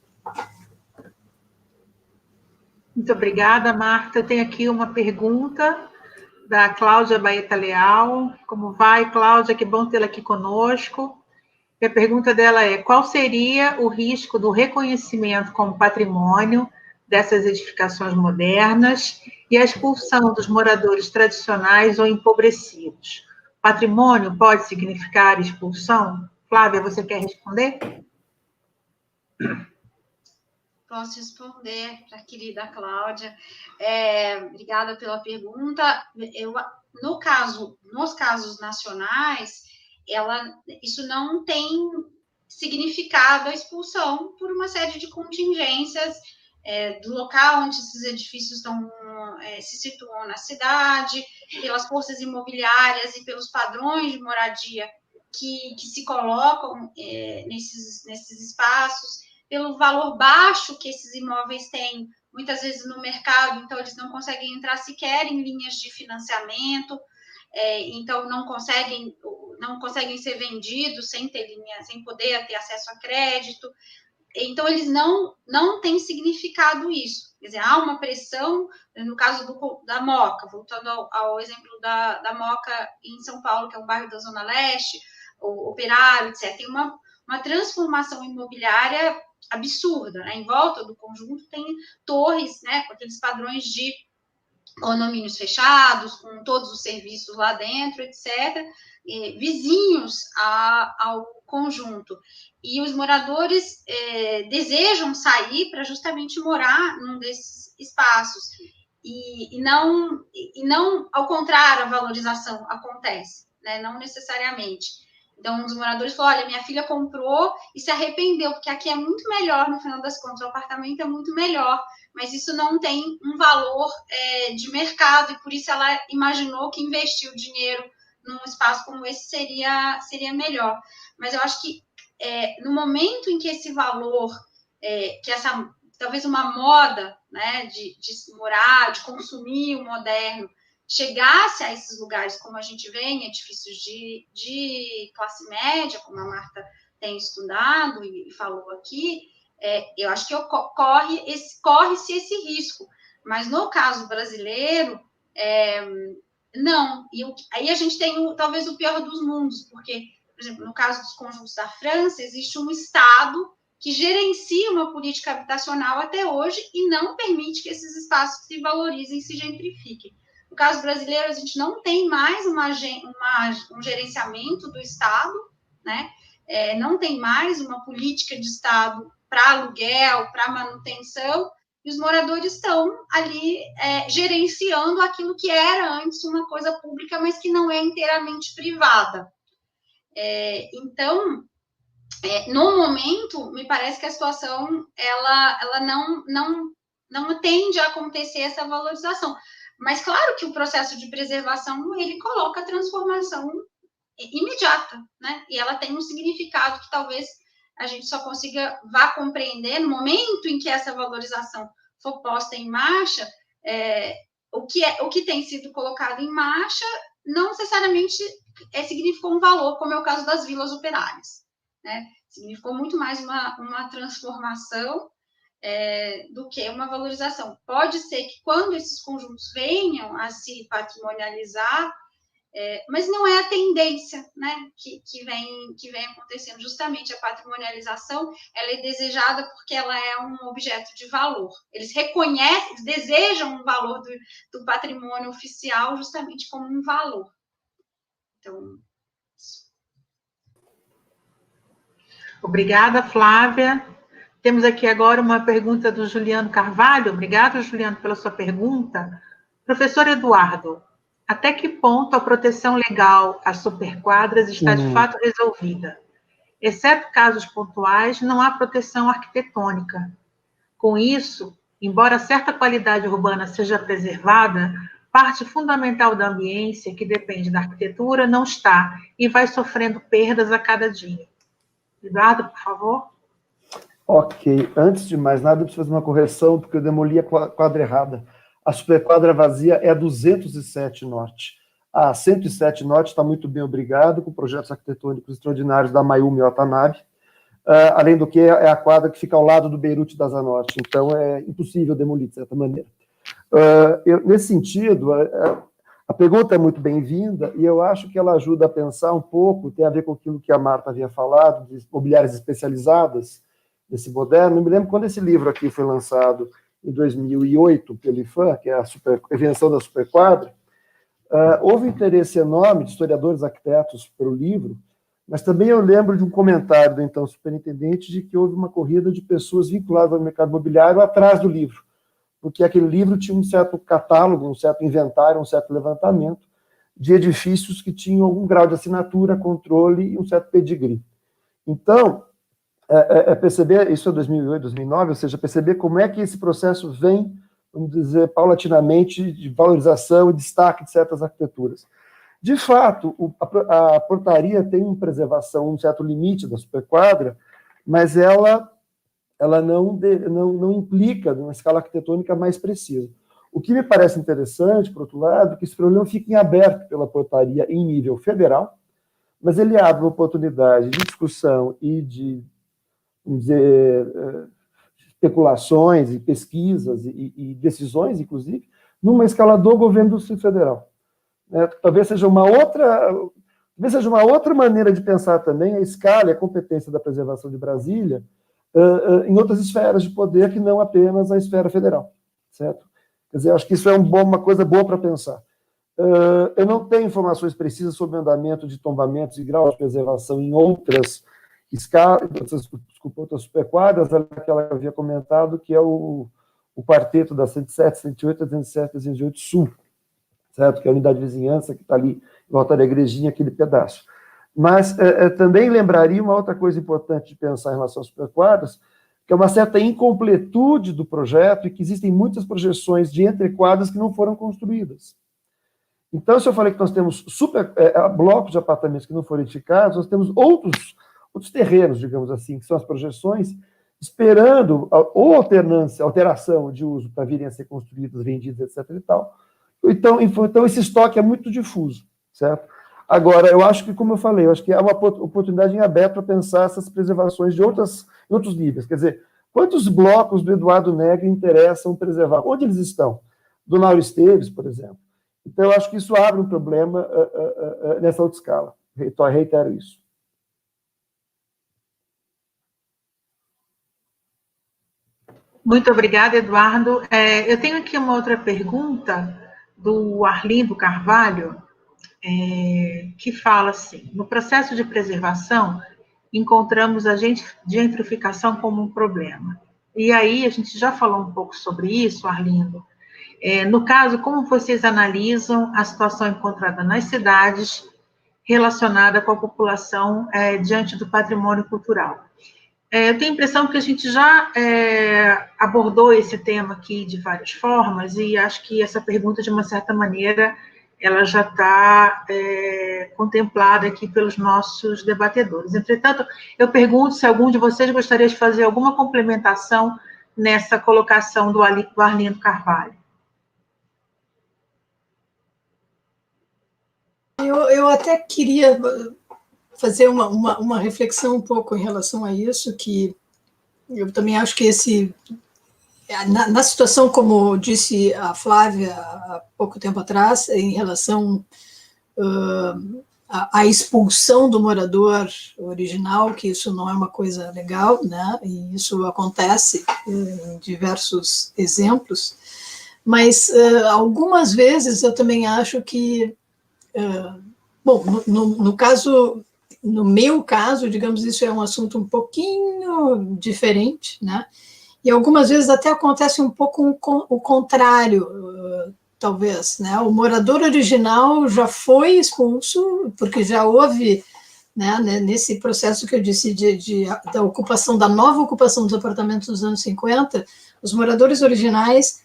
Muito obrigada, Marta. Eu tenho aqui uma pergunta da Cláudia Baeta Leal. Como vai, Cláudia? Que bom tê-la aqui conosco. E a pergunta dela é: qual seria o risco do reconhecimento como patrimônio dessas edificações modernas e a expulsão dos moradores tradicionais ou empobrecidos? Patrimônio pode significar expulsão? Flávia, você quer responder? Posso responder para a querida Cláudia. Obrigada pela pergunta. Nos casos nacionais, isso não tem significado a expulsão por uma série de contingências do local onde esses edifícios se situam na cidade, pelas forças imobiliárias e pelos padrões de moradia que se colocam nesses espaços, pelo valor baixo que esses imóveis têm, muitas vezes no mercado, então eles não conseguem entrar sequer em linhas de financiamento, então não conseguem ser vendidos sem poder ter acesso a crédito. Então, eles não têm significado isso. Quer dizer, há uma pressão, no caso da Moca, voltando ao exemplo da Moca em São Paulo, que é um bairro da Zona Leste, o Operário, etc. Tem uma transformação imobiliária absurda, né? Em volta do conjunto tem torres, né, com aqueles padrões de condomínios fechados, com todos os serviços lá dentro, etc., vizinhos ao conjunto. E os moradores desejam sair para justamente morar num desses espaços. E não, ao contrário, a valorização acontece, né? Não necessariamente. Então, os moradores falaram, olha, minha filha comprou e se arrependeu, porque aqui é muito melhor, no final das contas, o apartamento é muito melhor, mas isso não tem um valor de mercado, e por isso ela imaginou que investir o dinheiro num espaço como esse seria melhor. Mas eu acho que no momento em que esse valor, que talvez uma moda, né, de morar, de consumir o moderno, chegasse a esses lugares, como a gente vê em edifícios de classe média, como a Marta tem estudado e falou aqui, eu acho que corre-se esse risco. Mas no caso brasileiro, não. E aí a gente tem talvez o pior dos mundos, porque, por exemplo, no caso dos conjuntos da França, existe um Estado que gerencia uma política habitacional até hoje e não permite que esses espaços se valorizem e se gentrifiquem. No caso brasileiro, a gente não tem mais um gerenciamento do Estado, né? Não tem mais uma política de Estado para aluguel, para manutenção, e os moradores estão ali gerenciando aquilo que era antes uma coisa pública, mas que não é inteiramente privada. Então, no momento, me parece que a situação ela não tende a acontecer essa valorização. Mas, claro que o processo de preservação, ele coloca a transformação imediata, né? E ela tem um significado que talvez a gente só vá compreender no momento em que essa valorização for posta em marcha, o que tem sido colocado em marcha não necessariamente significou um valor, como é o caso das vilas operárias, né? Significou muito mais uma transformação do que uma valorização. Pode ser que quando esses conjuntos venham a se patrimonializar, mas não é a tendência, né, que vem acontecendo. Justamente a patrimonialização, ela é desejada porque ela é um objeto de valor. Eles reconhecem, eles desejam um valor do patrimônio oficial justamente como um valor. Então, obrigada, Flávia. Temos aqui agora uma pergunta do Juliano Carvalho. Obrigada, Juliano, pela sua pergunta. Professor Eduardo, até que ponto a proteção legal às superquadras está de fato resolvida? Exceto casos pontuais, não há proteção arquitetônica. Com isso, embora certa qualidade urbana seja preservada, parte fundamental da ambiência, que depende da arquitetura, não está e vai sofrendo perdas a cada dia. Eduardo, por favor. Ok. Antes de mais nada, eu preciso fazer uma correção, porque eu demoli a quadra errada. A superquadra vazia é a 207 Norte. A 107 Norte está muito bem, obrigado, com projetos arquitetônicos extraordinários da Mayumi Watanabe. Além do que, é a quadra que fica ao lado do Beirute da Zanorte. Então, é impossível demolir, de certa maneira. Nesse sentido, a pergunta é muito bem-vinda e eu acho que ela ajuda a pensar um pouco, tem a ver com aquilo que a Marta havia falado, de imobiliárias especializadas, desse moderno. Eu me lembro quando esse livro aqui foi lançado em 2008 pelo IFAM, que é a Invenção da Superquadra, houve um interesse enorme de historiadores arquitetos pelo livro, mas também eu lembro de um comentário do então superintendente de que houve uma corrida de pessoas vinculadas ao mercado imobiliário atrás do livro, porque aquele livro tinha um certo catálogo, um certo inventário, um certo levantamento de edifícios que tinham algum grau de assinatura, controle e um certo pedigree. Então, perceber, isso é 2008, 2009, ou seja, perceber como é que esse processo vem, vamos dizer, paulatinamente, de valorização e destaque de certas arquiteturas. De fato, a portaria tem preservação, um certo limite da superquadra, mas ela não implica numa escala arquitetônica mais precisa. O que me parece interessante, por outro lado, é que esse problema fica em aberto pela portaria em nível federal, mas ele abre uma oportunidade de discussão e de, vamos dizer, especulações e pesquisas e decisões, inclusive, numa escala do governo do Distrito Federal. Talvez seja uma outra maneira de pensar também a escala e a competência da preservação de Brasília em outras esferas de poder que não apenas a esfera federal, certo? Quer dizer, acho que isso é uma coisa boa para pensar. Eu não tenho informações precisas sobre o andamento de tombamentos e graus de preservação em outras escalas, outras superquadras, aquela que eu havia comentado, que é o quarteto da 107, 108, 207, 208 Sul, certo? Que é a unidade de vizinhança que está ali em volta da igrejinha, aquele pedaço. Mas também lembraria uma outra coisa importante de pensar em relação às superquadras, que é uma certa incompletude do projeto e que existem muitas projeções de entrequadras que não foram construídas. Então, se eu falei que nós temos blocos de apartamentos que não foram edificados, nós temos outros terrenos, digamos assim, que são as projeções, esperando ou alteração de uso para virem a ser construídos, vendidos, etc. e tal. Então, esse estoque é muito difuso, certo? Agora, eu acho que, como eu falei, eu acho que é uma oportunidade em aberto para pensar essas preservações de outros níveis. Quer dizer, quantos blocos do Eduardo Negri interessam preservar? Onde eles estão? Do Lauro Esteves, por exemplo. Então, eu acho que isso abre um problema nessa outra escala. Reitero isso. Muito obrigada, Eduardo. Eu tenho aqui uma outra pergunta do Arlindo Carvalho, que fala assim: no processo de preservação, encontramos a gentrificação como um problema. E aí, a gente já falou um pouco sobre isso, Arlindo. No caso, como vocês analisam a situação encontrada nas cidades relacionada com a população diante do patrimônio cultural? Eu tenho a impressão que a gente já abordou esse tema aqui de várias formas, e acho que essa pergunta, de uma certa maneira, ela já está contemplada aqui pelos nossos debatedores. Entretanto, eu pergunto se algum de vocês gostaria de fazer alguma complementação nessa colocação do Arlindo Carvalho. Eu até queria fazer uma reflexão um pouco em relação a isso, que eu também acho que na situação, como disse a Flávia há pouco tempo atrás, em relação à expulsão do morador original, que isso não é uma coisa legal, né? E isso acontece em diversos exemplos, mas algumas vezes eu também acho que, bom, no meu caso, digamos, isso é um assunto um pouquinho diferente, né? E algumas vezes até acontece um pouco o contrário, talvez, né? O morador original já foi expulso, porque já houve, né, nesse processo que eu disse da ocupação, da nova ocupação dos apartamentos dos anos 50, os moradores originais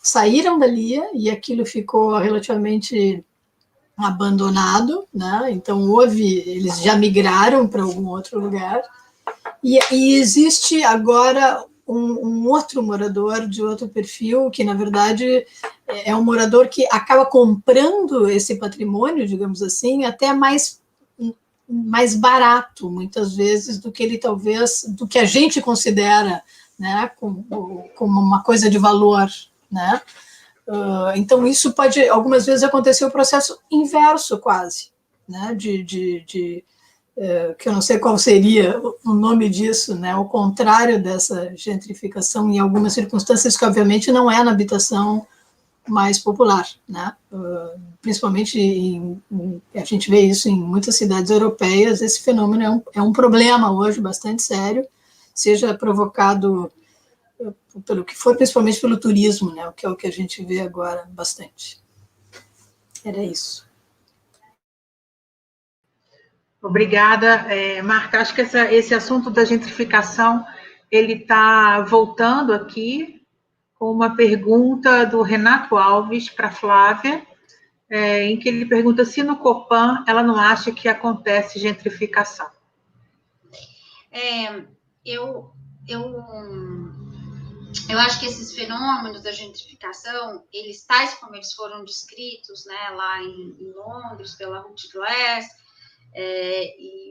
saíram dali e aquilo ficou relativamente abandonado, né? Então eles já migraram para algum outro lugar, e existe agora um outro morador de outro perfil, que na verdade é um morador que acaba comprando esse patrimônio, digamos assim, até mais barato, muitas vezes, do que a gente considera, né, como uma coisa de valor, né? Então, isso pode, algumas vezes, acontecer o processo inverso, quase, né? Que eu não sei qual seria o nome disso, né? O contrário dessa gentrificação, em algumas circunstâncias, que obviamente não é na habitação mais popular, né? Principalmente a gente vê isso em muitas cidades europeias. Esse fenômeno é um problema hoje bastante sério, seja provocado pelo que for, principalmente pelo turismo, né? Que é o que a gente vê agora bastante. Era isso. Obrigada, Marta. Acho que esse assunto da gentrificação ele está voltando aqui com uma pergunta do Renato Alves para a Flávia, em que ele pergunta se no Copan ela não acha que acontece gentrificação. Eu acho que esses fenômenos da gentrificação, eles tais como eles foram descritos, né, lá em Londres, pela Ruth Glass,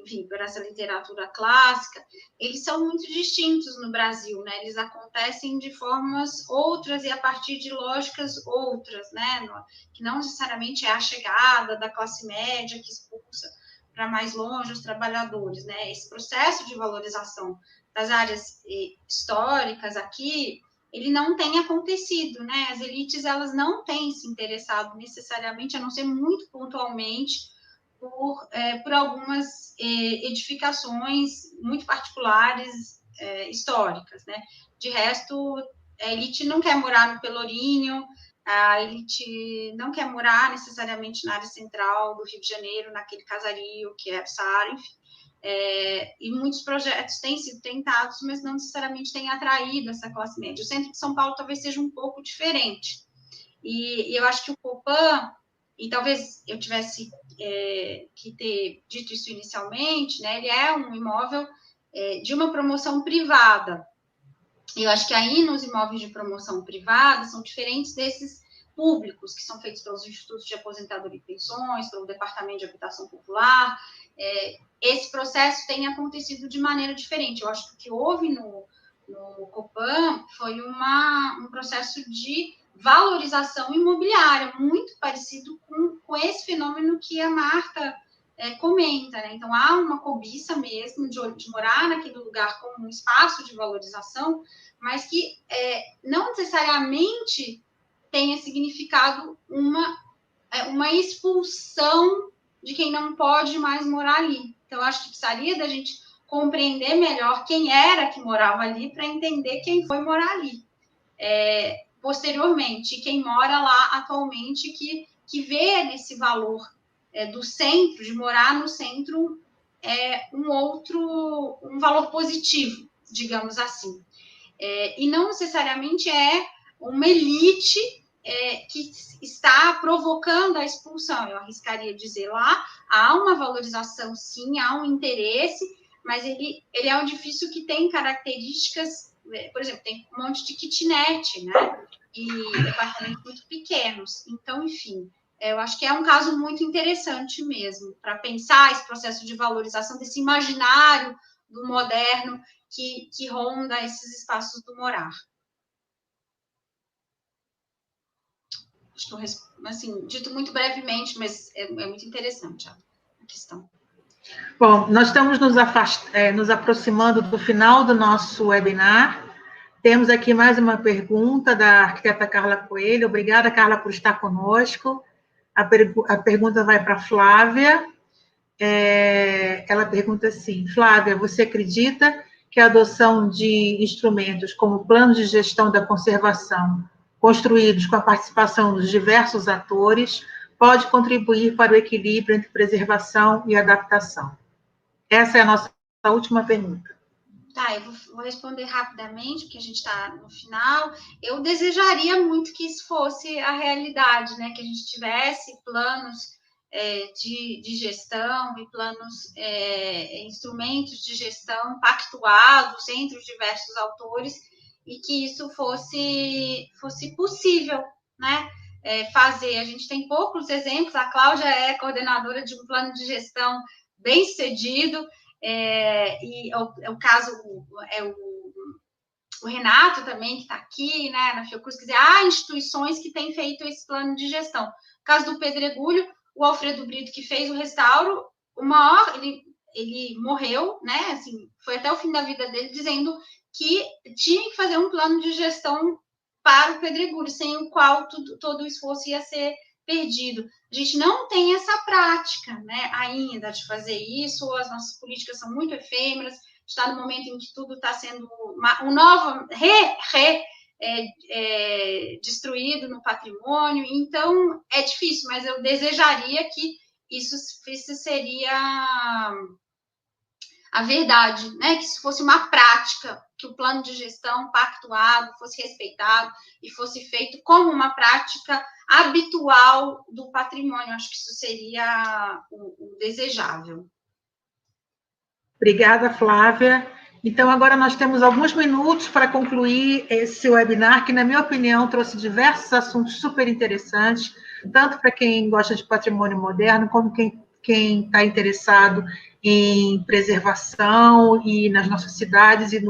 enfim, por essa literatura clássica, eles são muito distintos no Brasil, né? Eles acontecem de formas outras e a partir de lógicas outras, né? Que não necessariamente é a chegada da classe média que expulsa para mais longe os trabalhadores, né? Esse processo de valorização das áreas históricas aqui, ele não tem acontecido, né? As elites, elas não têm se interessado necessariamente, a não ser muito pontualmente, por algumas edificações muito particulares, históricas, né? De resto, a elite não quer morar no Pelourinho, a elite não quer morar necessariamente na área central do Rio de Janeiro, naquele casario que é o Saara, enfim. E muitos projetos têm sido tentados, mas não necessariamente têm atraído essa classe média. O centro de São Paulo talvez seja um pouco diferente. E eu acho que o Copan, e talvez eu tivesse que ter dito isso inicialmente, né, ele é um imóvel de uma promoção privada. Eu acho que aí nos imóveis de promoção privada são diferentes desses públicos, que são feitos pelos institutos de aposentadoria e pensões, pelo Departamento de Habitação Popular. Esse processo tem acontecido de maneira diferente. Eu acho que o que houve no Copan foi um processo de valorização imobiliária, muito parecido com esse fenômeno que a Marta comenta, né? Então, há uma cobiça mesmo de morar naquele lugar como um espaço de valorização, mas que não necessariamente tenha significado uma expulsão de quem não pode mais morar ali. Então, eu acho que precisaria da gente compreender melhor quem era que morava ali para entender quem foi morar ali. Posteriormente, quem mora lá atualmente que vê nesse valor do centro, de morar no centro, um valor positivo, digamos assim. E não necessariamente é uma elite que está provocando a expulsão. Eu arriscaria dizer lá, há uma valorização, sim, há um interesse, mas ele é um edifício que tem características, por exemplo, tem um monte de kitnet, né? E departamentos muito pequenos. Então, enfim, eu acho que é um caso muito interessante mesmo, para pensar esse processo de valorização desse imaginário do moderno que ronda esses espaços do morar. Acho que eu, assim, dito muito brevemente, mas é muito interessante a questão. Bom, nós estamos nos aproximando do final do nosso webinar. Temos aqui mais uma pergunta da arquiteta Carla Coelho. Obrigada, Carla, por estar conosco. A pergunta vai para a Flávia. Ela pergunta assim: Flávia, você acredita que a adoção de instrumentos como planos de gestão da conservação, construídos com a participação dos diversos atores, pode contribuir para o equilíbrio entre preservação e adaptação? Essa é a nossa última pergunta. Tá, eu vou responder rapidamente, porque a gente está no final. Eu desejaria muito que isso fosse a realidade, né? Que a gente tivesse planos de gestão e planos, instrumentos de gestão pactuados entre os diversos autores e que isso fosse possível, né? Fazer. A gente tem poucos exemplos. A Cláudia é coordenadora de um plano de gestão bem sucedido. E o caso o Renato também, que está aqui, né, na Fiocruz, quer dizer, há instituições que têm feito esse plano de gestão. No caso do Pedregulho, o Alfredo Brito, que fez o restauro, ele morreu, né, assim, foi até o fim da vida dele, dizendo que tinha que fazer um plano de gestão para o pedregulho, sem o qual todo o esforço ia ser perdido. A gente não tem essa prática, né, ainda de fazer isso, as nossas políticas são muito efêmeras, está no momento em que tudo está sendo destruído no patrimônio, então é difícil, mas eu desejaria que isso seria a verdade, né? Que isso fosse uma prática, que o plano de gestão pactuado fosse respeitado e fosse feito como uma prática habitual do patrimônio. Acho que isso seria o desejável. Obrigada, Flávia. Então, agora nós temos alguns minutos para concluir esse webinar, que, na minha opinião, trouxe diversos assuntos super interessantes, tanto para quem gosta de patrimônio moderno, como quem está interessado em preservação e nas nossas cidades e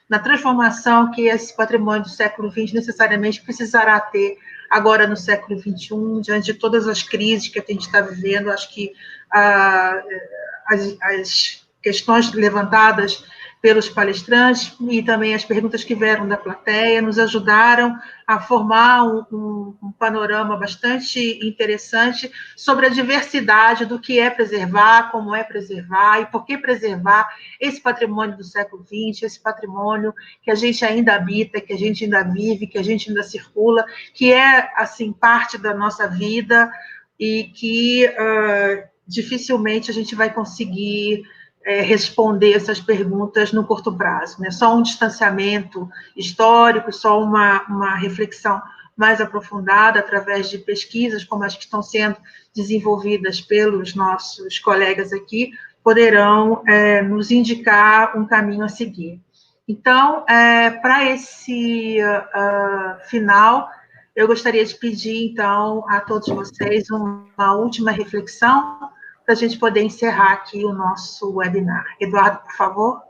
na transformação que esse patrimônio do século XX necessariamente precisará ter agora no século XXI, diante de todas as crises que a gente está vivendo. Acho que as questões levantadas pelos palestrantes e também as perguntas que vieram da plateia nos ajudaram a formar um panorama bastante interessante sobre a diversidade do que é preservar, como é preservar e por que preservar esse patrimônio do século XX, esse patrimônio que a gente ainda habita, que a gente ainda vive, que a gente ainda circula, que é, assim, parte da nossa vida e que dificilmente a gente vai conseguir responder essas perguntas no curto prazo, né? Só um distanciamento histórico, só uma reflexão mais aprofundada através de pesquisas como as que estão sendo desenvolvidas pelos nossos colegas aqui, poderão nos indicar um caminho a seguir. Então, para esse final, eu gostaria de pedir, então, a todos vocês uma última reflexão para a gente poder encerrar aqui o nosso webinar. Eduardo, por favor.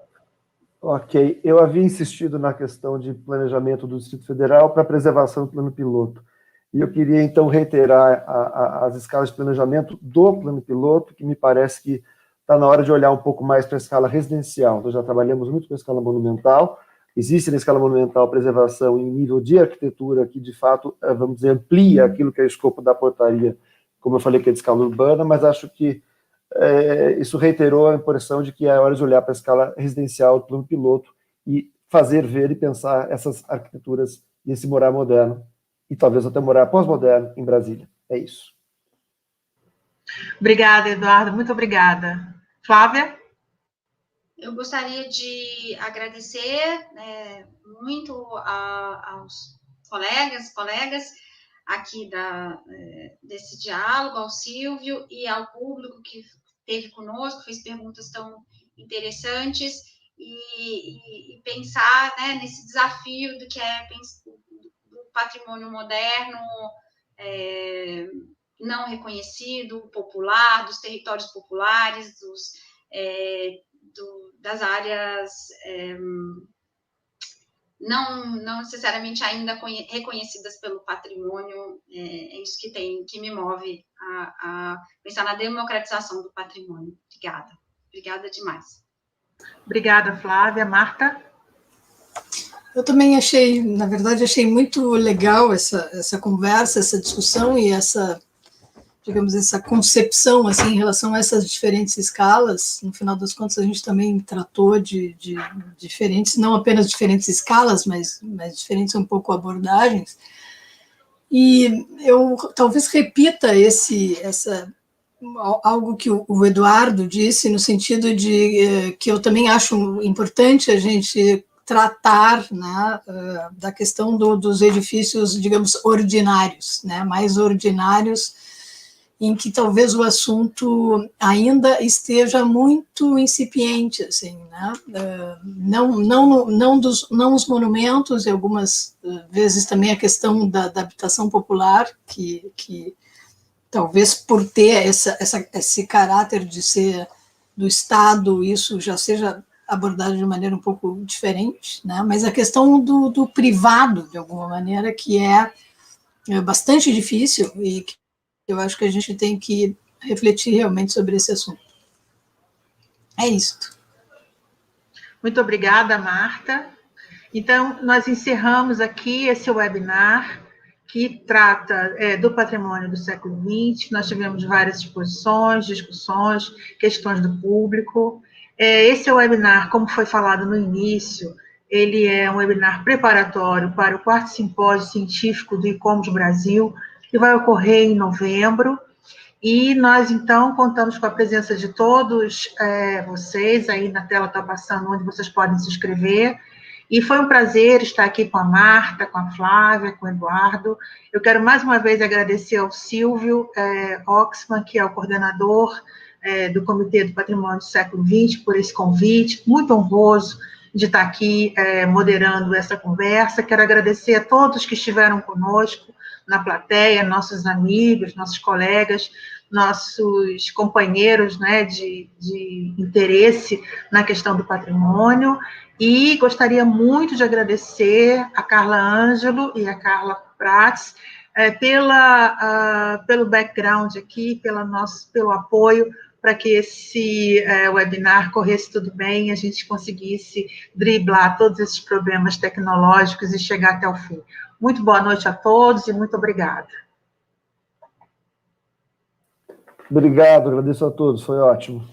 Ok. Eu havia insistido na questão de planejamento do Distrito Federal para preservação do plano piloto. E eu queria, então, reiterar as escalas de planejamento do plano piloto, que me parece que está na hora de olhar um pouco mais para a escala residencial. Nós já trabalhamos muito com a escala monumental. Existe na escala monumental preservação em nível de arquitetura que, de fato, vamos dizer, amplia aquilo que é o escopo da portaria, como eu falei, que é de escala urbana, mas acho que isso reiterou a impressão de que é hora de olhar para a escala residencial do plano piloto e fazer ver e pensar essas arquiteturas e esse morar moderno, e talvez até morar pós-moderno em Brasília. É isso. Obrigada, Eduardo. Muito obrigada. Flávia? Eu gostaria de agradecer muito aos colegas aqui desse diálogo, ao Silvio e ao público que esteve conosco, fez perguntas tão interessantes, e pensar, né, nesse desafio do que é do patrimônio moderno não reconhecido, popular, dos territórios populares, das áreas não necessariamente ainda reconhecidas pelo patrimônio. É isso que me move a pensar na democratização do patrimônio. Obrigada demais. Obrigada, Flávia. Marta? Eu também na verdade, achei muito legal essa conversa, essa discussão e essa concepção, assim, em relação a essas diferentes escalas. No final das contas, a gente também tratou de diferentes, não apenas diferentes escalas, mas diferentes um pouco abordagens. E eu talvez repita algo que o Eduardo disse, no sentido de que eu também acho importante a gente tratar, né, da questão dos edifícios, digamos, ordinários, né, mais ordinários, em que talvez o assunto ainda esteja muito incipiente, assim, né? Não os monumentos, e algumas vezes também a questão da habitação popular, que talvez por ter esse caráter de ser do Estado, isso já seja abordado de maneira um pouco diferente, né? Mas a questão do privado, de alguma maneira, que é bastante difícil e que eu acho que a gente tem que refletir realmente sobre esse assunto. É isso. Muito obrigada, Marta. Então, nós encerramos aqui esse webinar, que trata do patrimônio do século XX. Nós tivemos várias exposições, discussões, questões do público. Esse webinar, como foi falado no início, ele é um webinar preparatório para o 4º Simpósio Científico do ICOMOS Brasil, que vai ocorrer em novembro. E nós, então, contamos com a presença de todos vocês, aí na tela está passando onde vocês podem se inscrever. E foi um prazer estar aqui com a Marta, com a Flávia, com o Eduardo. Eu quero mais uma vez agradecer ao Silvio Oxman, que é o coordenador do Comitê do Patrimônio do Século XX, por esse convite, muito honroso de estar aqui moderando essa conversa. Quero agradecer a todos que estiveram conosco na plateia, nossos amigos, nossos colegas, nossos companheiros, né, de interesse na questão do patrimônio. E gostaria muito de agradecer a Carla Ângelo e a Carla Prats pelo background aqui, pelo apoio, para que esse webinar corresse tudo bem e a gente conseguisse driblar todos esses problemas tecnológicos e chegar até o fim. Muito boa noite a todos e muito obrigada. Obrigado, agradeço a todos, foi ótimo.